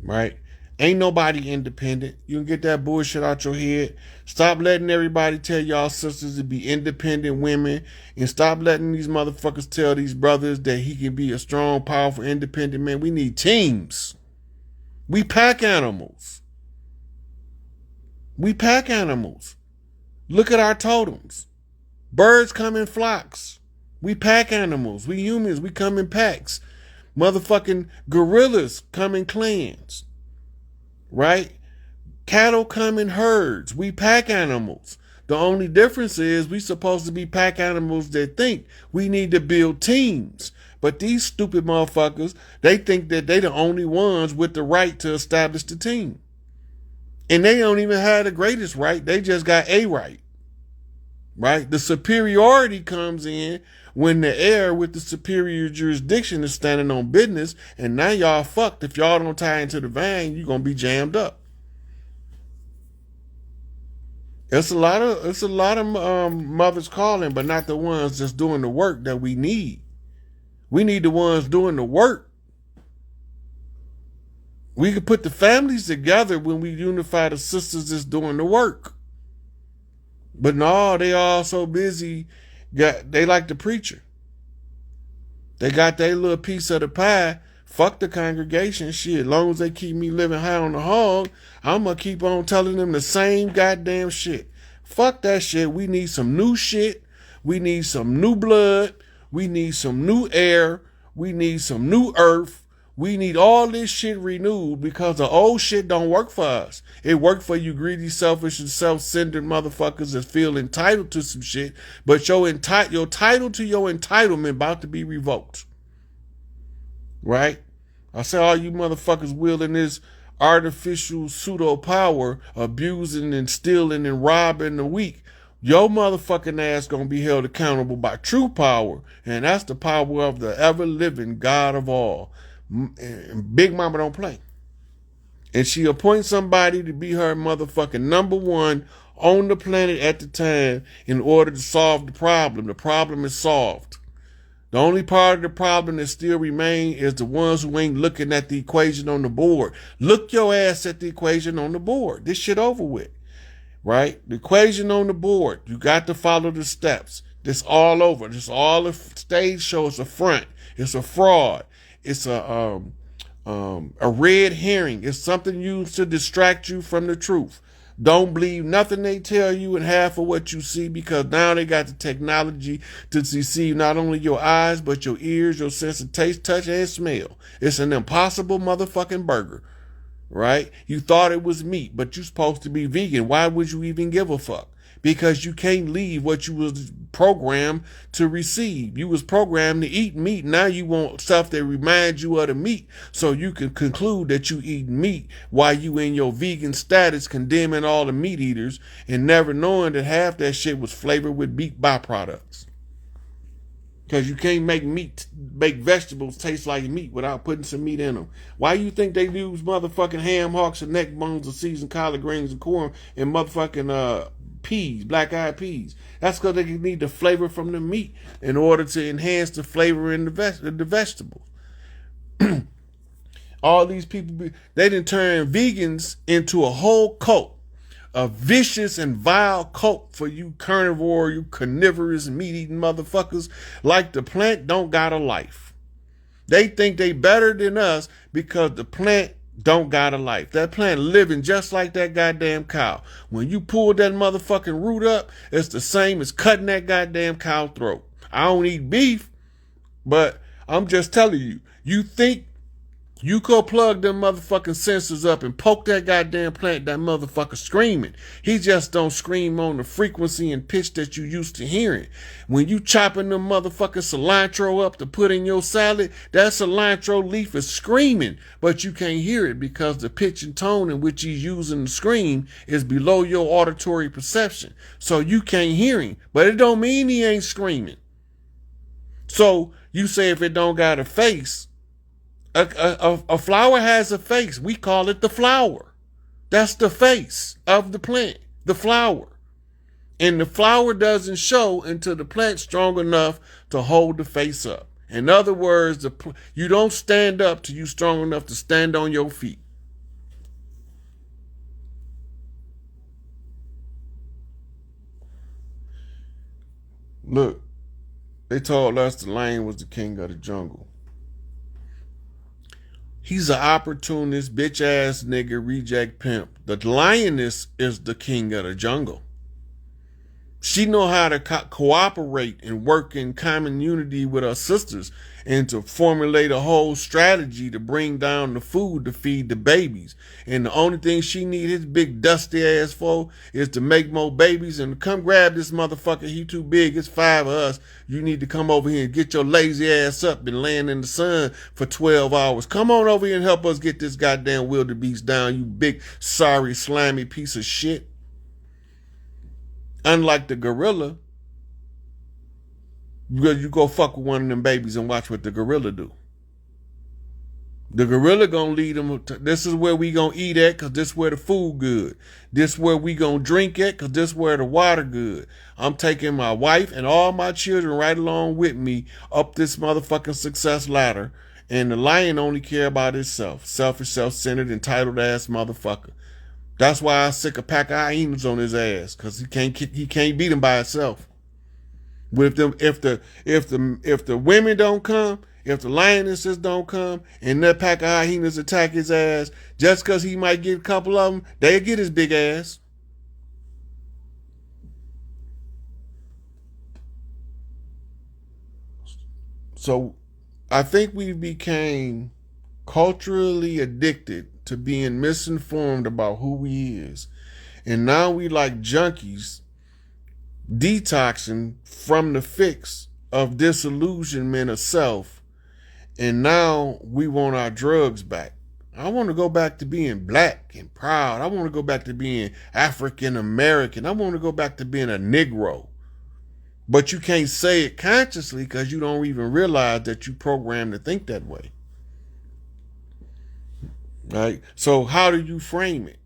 Right? Ain't nobody independent. You can get that bullshit out your head. Stop letting everybody tell y'all sisters to be independent women, and stop letting these motherfuckers tell these brothers that he can be a strong, powerful, independent man. We need teams. We pack animals. We pack animals. Look at our totems. Birds come in flocks. We pack animals. We humans, we come in packs. Motherfucking gorillas come in clans. Right? Cattle come in herds. We pack animals. The only difference is we supposed to be pack animals that think we need to build teams. But these stupid motherfuckers, they think that they the only ones with the right to establish the team. And they don't even have the greatest right. They just got a right. Right? The superiority comes in when the heir with the superior jurisdiction is standing on business, and now y'all fucked. If y'all don't tie into the vein, you're gonna be jammed up. It's a lot of mothers calling, but not the ones that's doing the work that we need. We need the ones doing the work. We could put the families together when we unify the sisters that's doing the work. But no, they all so busy. They like the preacher. They got their little piece of the pie. Fuck the congregation shit. As long as they keep me living high on the hog, I'm going to keep on telling them the same goddamn shit. Fuck that shit. We need some new shit. We need some new blood. We need some new air. We need some new earth. We need all this shit renewed because the old shit don't work for us. It worked for you greedy, selfish, and self-centered motherfuckers that feel entitled to some shit, but your title to your entitlement about to be revoked. Right? I say all you motherfuckers wielding this artificial pseudo power, abusing and stealing and robbing the weak, your motherfucking ass gonna be held accountable by true power, and that's the power of the ever-living God of all. Big Mama don't play. And she appoints somebody to be her motherfucking number one on the planet at the time in order to solve the problem. The problem is solved. The only part of the problem that still remains is the ones who ain't looking at the equation on the board. Look your ass at the equation on the board. This shit over with. Right? The equation on the board. You got to follow the steps. This all over. This all a stage show. It's a front. It's a fraud. It's a red herring. It's something used to distract you from the truth. Don't believe nothing they tell you and half of what you see, because now they got the technology to deceive not only your eyes, but your ears, your sense of taste, touch, and smell. It's an impossible motherfucking burger, right? You thought it was meat, but you're supposed to be vegan. Why would you even give a fuck? Because you can't leave what you was programmed to receive. You was programmed to eat meat. Now you want stuff that reminds you of the meat, so you can conclude that you eat meat while you in your vegan status, condemning all the meat eaters and never knowing that half that shit was flavored with meat byproducts. Because you can't make vegetables taste like meat without putting some meat in them. Why you think they use motherfucking ham hocks and neck bones and seasoned collard greens and corn and motherfucking peas, black-eyed peas? That's because they need the flavor from the meat in order to enhance the flavor in the vegetables. All these people, they done turn vegans into a whole cult. A vicious and vile cult for you carnivore, you carnivorous, meat-eating motherfuckers. Like the plant don't got a life. They think they better than us because the plant don't got a life. That plant living just like that goddamn cow. When you pull that motherfucking root up, it's the same as cutting that goddamn cow throat. I don't eat beef, but I'm just telling you, you think you go plug them motherfucking sensors up and poke that goddamn plant, that motherfucker screaming. He just don't scream on the frequency and pitch that you used to hearing. When you chopping them motherfucking cilantro up to put in your salad, that cilantro leaf is screaming, but you can't hear it because the pitch and tone in which he's using to scream is below your auditory perception. So you can't hear him, but it don't mean he ain't screaming. So you say if it don't got a face, a flower has a face. We call it the flower. That's the face of the plant, the flower. And the flower doesn't show until the plant's strong enough to hold the face up. In other words, you don't stand up till you're strong enough to stand on your feet. Look, they told us the lion was the king of the jungle. He's an opportunist, bitch-ass nigga, reject pimp. The lioness is the king of the jungle. She know how to cooperate and work in common unity with her sisters and to formulate a whole strategy to bring down the food to feed the babies. And the only thing she need his big dusty ass for is to make more babies and come grab this motherfucker. He too big. It's 5 of us. You need to come over here and get your lazy ass up and laying in the sun for 12 hours. Come on over here and help us get this goddamn wildebeest down, you big, sorry, slimy piece of shit. Unlike the gorilla, you go fuck with one of them babies and watch what the gorilla do. The gorilla gonna lead them to, this is where we gonna eat at, cause this where the food good. This where we gonna drink at, cause this where the water good. I'm taking my wife and all my children right along with me up this motherfucking success ladder. And the lion only care about itself. Selfish, self-centered, entitled ass motherfucker. That's why I sick a pack of hyenas on his ass, cause he can't beat him by himself. But if the women don't come, if the lionesses don't come, and that pack of hyenas attack his ass, just because he might get a couple of them, they'll get his big ass. So I think we became culturally addicted to being misinformed about who he is. And now we like junkies detoxing from the fix of disillusionment of self. And now we want our drugs back. I want to go back to being black and proud. I want to go back to being African American. I want to go back to being a Negro. But you can't say it consciously because you don't even realize that you programmed to think that way. Right? So how do you frame it?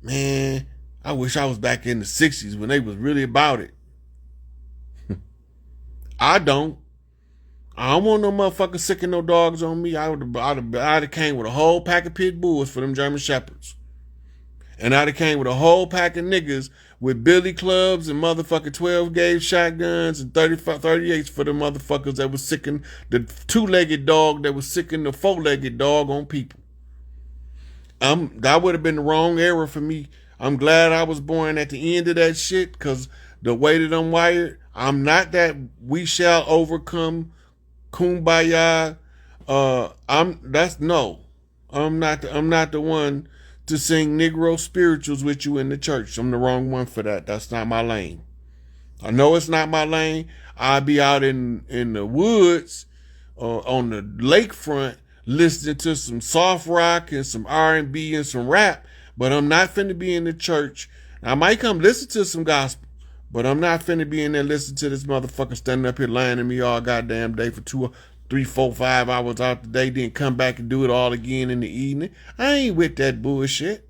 Man, I wish I was back in the 60s when they was really about it. I don't want no motherfucker sicking no dogs on me. I'd have came with a whole pack of pit bulls for them German Shepherds. And I'd have came with a whole pack of niggas with billy clubs and motherfucking 12 gauge shotguns and 38s for the motherfuckers that was sicking the two-legged dog that was sicking the four-legged dog on people. That would have been the wrong era for me. I'm glad I was born at the end of that shit, because the way that I'm wired, I'm not that we shall overcome kumbaya. I'm not the one to sing Negro spirituals with you in the church. I'm the wrong one for that. That's not my lane. I know it's not my lane. I'll be out in the woods on the lakefront listening to some soft rock and some R&B and some rap, but I'm not finna be in the church. I might come listen to some gospel, but I'm not finna be in there listening to this motherfucker standing up here lying to me all goddamn day for 2, 3, 4, 5 hours out the day, then come back and do it all again in the evening. I ain't with that bullshit.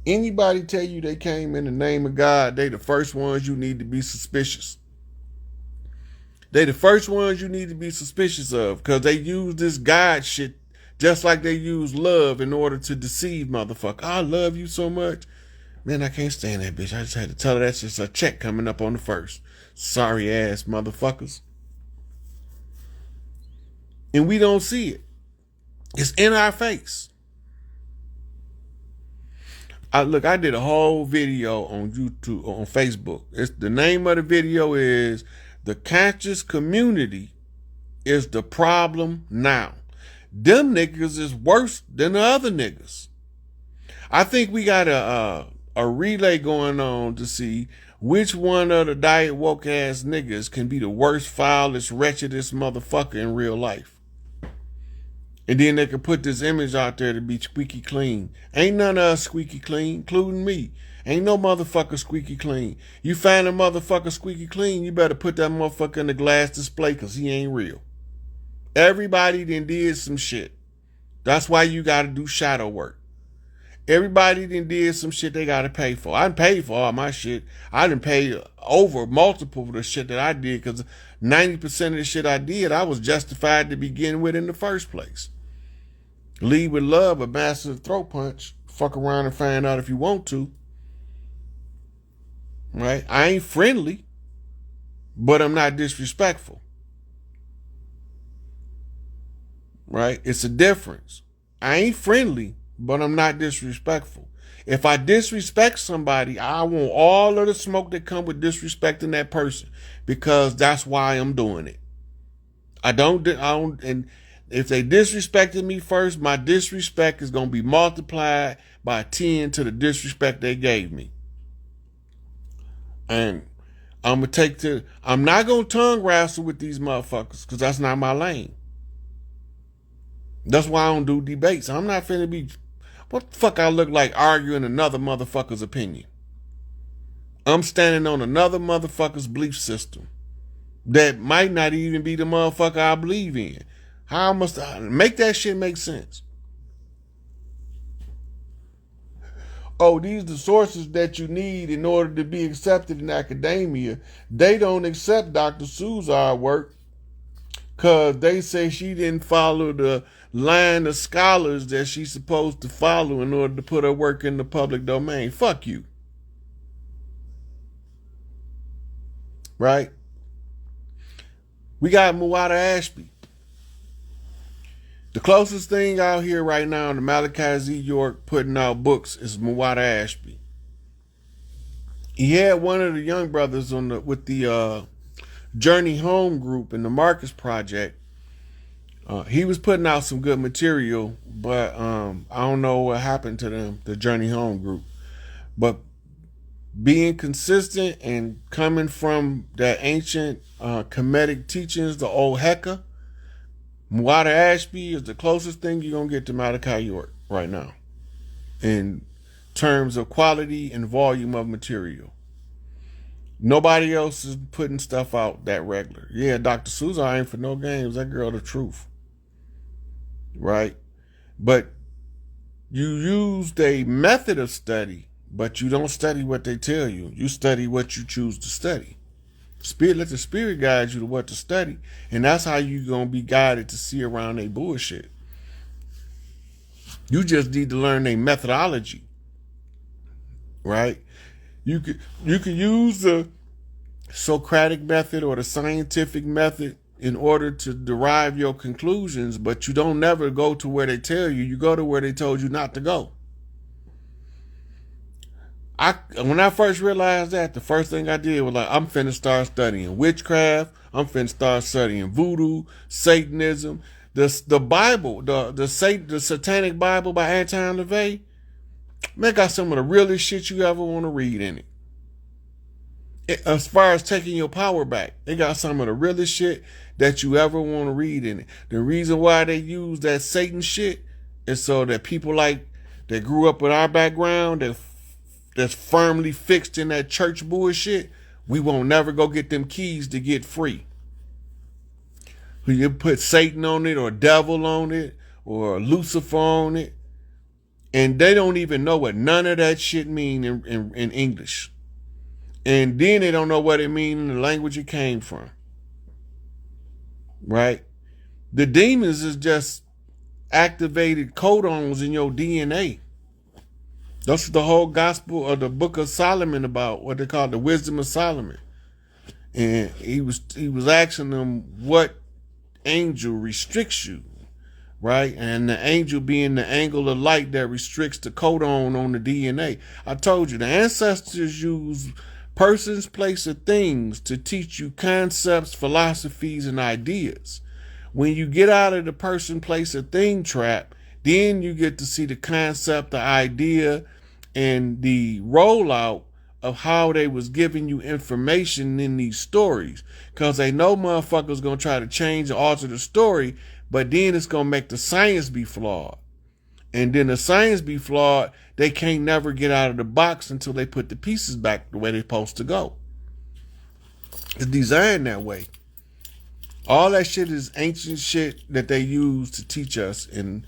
Anybody tell you they came in the name of God, they the first ones you need to be suspicious. They the first ones you need to be suspicious of, because they use this God shit just like they use love in order to deceive motherfucker. I love you so much. Man, I can't stand that bitch. I just had to tell her that's just a check coming up on the first. Sorry ass motherfuckers. And we don't see it. It's in our face. I did a whole video on YouTube, on Facebook. The name of the video is "The Conscious Community is the Problem Now." Them niggas is worse than the other niggas. I think we got a relay going on to see which one of the diet woke ass niggas can be the worst, foulest, wretchedest motherfucker in real life. And then they can put this image out there to be squeaky clean. Ain't none of us squeaky clean, including me. Ain't no motherfucker squeaky clean. You find a motherfucker squeaky clean, you better put that motherfucker in the glass display, because he ain't real. Everybody done did some shit. That's why you got to do shadow work. Everybody done did some shit they got to pay for. I done paid for all my shit. I done paid over multiple of the shit that I did, because 90% of the shit I did, I was justified to begin with in the first place. Lead with love, a massive throat punch. Fuck around and find out if you want to. Right? I ain't friendly, but I'm not disrespectful. Right? It's a difference. I ain't friendly, but I'm not disrespectful. If I disrespect somebody, I want all of the smoke that come with disrespecting that person, because that's why I'm doing it. I don't, and if they disrespected me first, my disrespect is going to be multiplied by 10 to the disrespect they gave me. And I'm not going to tongue wrestle with these motherfuckers, because that's not my lane. That's why I don't do debates. I'm not finna be, what the fuck I look like arguing another motherfucker's opinion? I'm standing on another motherfucker's belief system. that might not even be the motherfucker I believe in. How must I make that shit make sense? Oh, these are the sources that you need in order to be accepted in academia. They don't accept Dr. Sue's work because they say she didn't follow the line of scholars that she's supposed to follow in order to put her work in the public domain. Fuck you. Right? We got Muwatta Ashby. The closest thing out here right now to Malachi Z. York putting out books is Muwatta Ashby. He had one of the young brothers with the Journey Home group in the Marcus Project. He was putting out some good material, but I don't know what happened to them, the Journey Home group. But being consistent and coming from that ancient Kemetic teachings, the old Heka, Muwatta Ashby is the closest thing you're going to get to Malachi York right now in terms of quality and volume of material. Nobody else is putting stuff out that regular. Yeah, Dr. Souza ain't for no games. That girl the truth. Right? But you used a method of study, but you don't study what they tell you. You study what you choose to study. Let the spirit guide you to what to study, and that's how you're gonna be guided to see around their bullshit. You just need to learn their methodology, right? You could use the Socratic method or the scientific method in order to derive your conclusions, but you don't never go to where they tell you. You go to where they told you not to go. When I first realized that, the first thing I did was like, I'm finna start studying witchcraft. I'm finna start studying voodoo, Satanism, the Bible, the Satanic Bible by Anton LaVey. Man, got some of the realest shit you ever want to read in it. As far as taking your power back, they got some of the realest shit that you ever want to read in it. The reason why they use that Satan shit is so that people like that grew up with our background, that's firmly fixed in that church bullshit, we won't never go get them keys to get free. You put Satan on it or devil on it or Lucifer on it, and they don't even know what none of that shit mean in English. And then they don't know what it means in the language it came from. Right? The demons is just activated codons in your DNA. That's the whole gospel of the book of Solomon about, what they call the wisdom of Solomon. And he was asking them what angel restricts you, right? And the angel being the angle of light that restricts the codon on the DNA. I told you, the ancestors use persons, places, things to teach you concepts, philosophies, and ideas. When you get out of the person, place, or thing trap, then you get to see the concept, the idea, and the rollout of how they was giving you information in these stories. Because they know motherfuckers going to try to change and alter the story, but then it's going to make the science be flawed. And then the science be flawed, they can't never get out of the box until they put the pieces back the way they're supposed to go. It's designed that way. All that shit is ancient shit that they use to teach us, and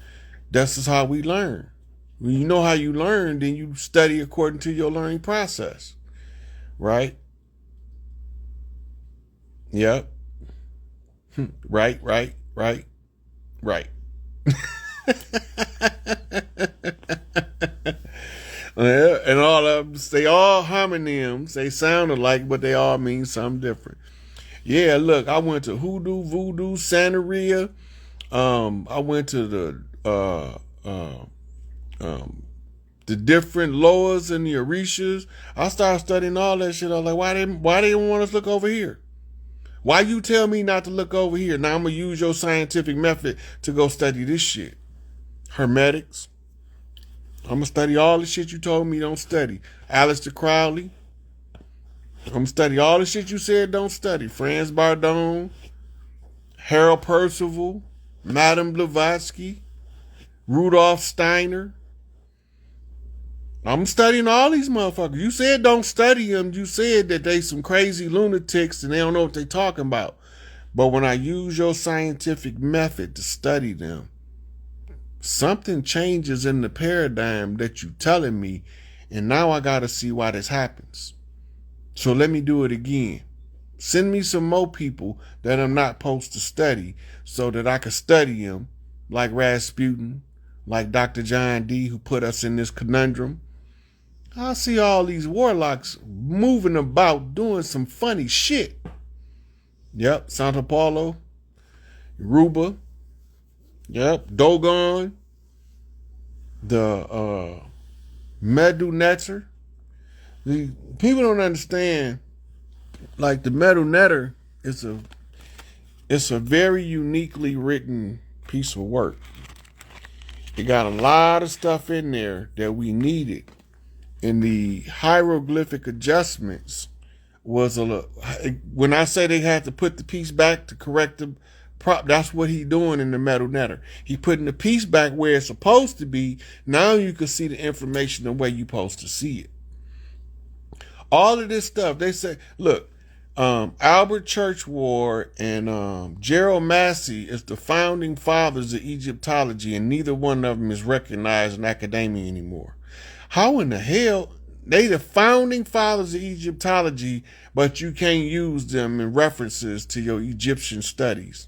that's just how we learn. When you know how you learn, then you study according to your learning process. Right? Yep. Right. And all of them, they all homonyms. They sound alike, but they all mean something different. Yeah, look, I went to hoodoo, voodoo, Santeria. I went to the different Loas and the Orishas. I started studying all that shit. I was like, why they don't want us to look over here? Why you tell me not to look over here? Now I'm going to use your scientific method to go study this shit. Hermetics. I'm going to study all the shit you told me don't study. Aleister Crowley. I'm going to study all the shit you said don't study. Franz Bardon. Harold Percival. Madame Blavatsky. Rudolf Steiner. I'm studying all these motherfuckers. You said don't study them. You said that they some crazy lunatics and they don't know what they talking about. But when I use your scientific method to study them, something changes in the paradigm that you telling me, and now I gotta see why this happens. So let me do it again. Send me some more people that I'm not supposed to study so that I can study them, like Rasputin, like Dr. John D, who put us in this conundrum. I see all these warlocks moving about doing some funny shit. Yep, Santa Paulo, Ruba, yep, Dogon, the Medu Netzer. The people don't understand, like the Medu Netter it's a very uniquely written piece of work. It got a lot of stuff in there that we needed. And the hieroglyphic adjustments was when I say they had to put the piece back to correct the prop, that's what he doing in the Metal Netter. He putting the piece back where it's supposed to be. Now you can see the information the way you're supposed to see it. All of this stuff, they say, look, Albert Churchward and Gerald Massey is the founding fathers of Egyptology, and neither one of them is recognized in academia anymore. How in the hell they the founding fathers of Egyptology, but you can't use them in references to your Egyptian studies?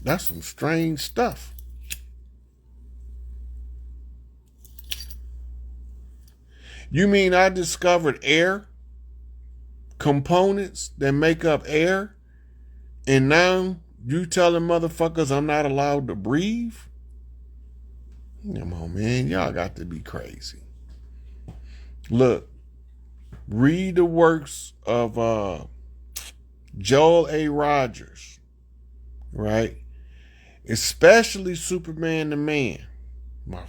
That's some strange stuff. You mean I discovered air components that make up air, and now you telling motherfuckers I'm not allowed to breathe? Come on, man. Y'all got to be crazy. Look, read the works of Joel A. Rogers, right? Especially Superman the Man.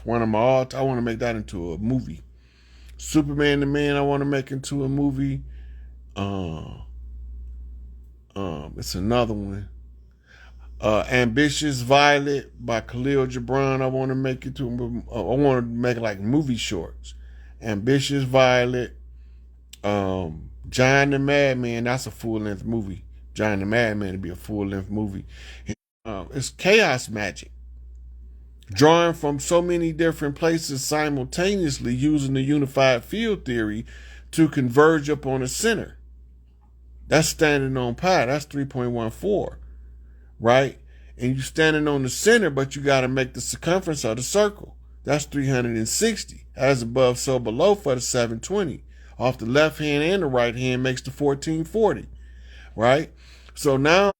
One of my I want to make that into a movie. Superman the Man, I want to make into a movie. It's another one. Ambitious Violet by Khalil Gibran. I want to make it to. I want to make like movie shorts. Ambitious Violet. John the Madman. That's a full-length movie. John the Madman to be a full-length movie. It's chaos magic, drawing from so many different places simultaneously, using the unified field theory to converge upon a center. That's standing on pi. That's 3.14. Right? And you standing on the center, but you got to make the circumference of the circle. That's 360. As above, so below for the 720. Off the left hand and the right hand makes the 1440. Right? So now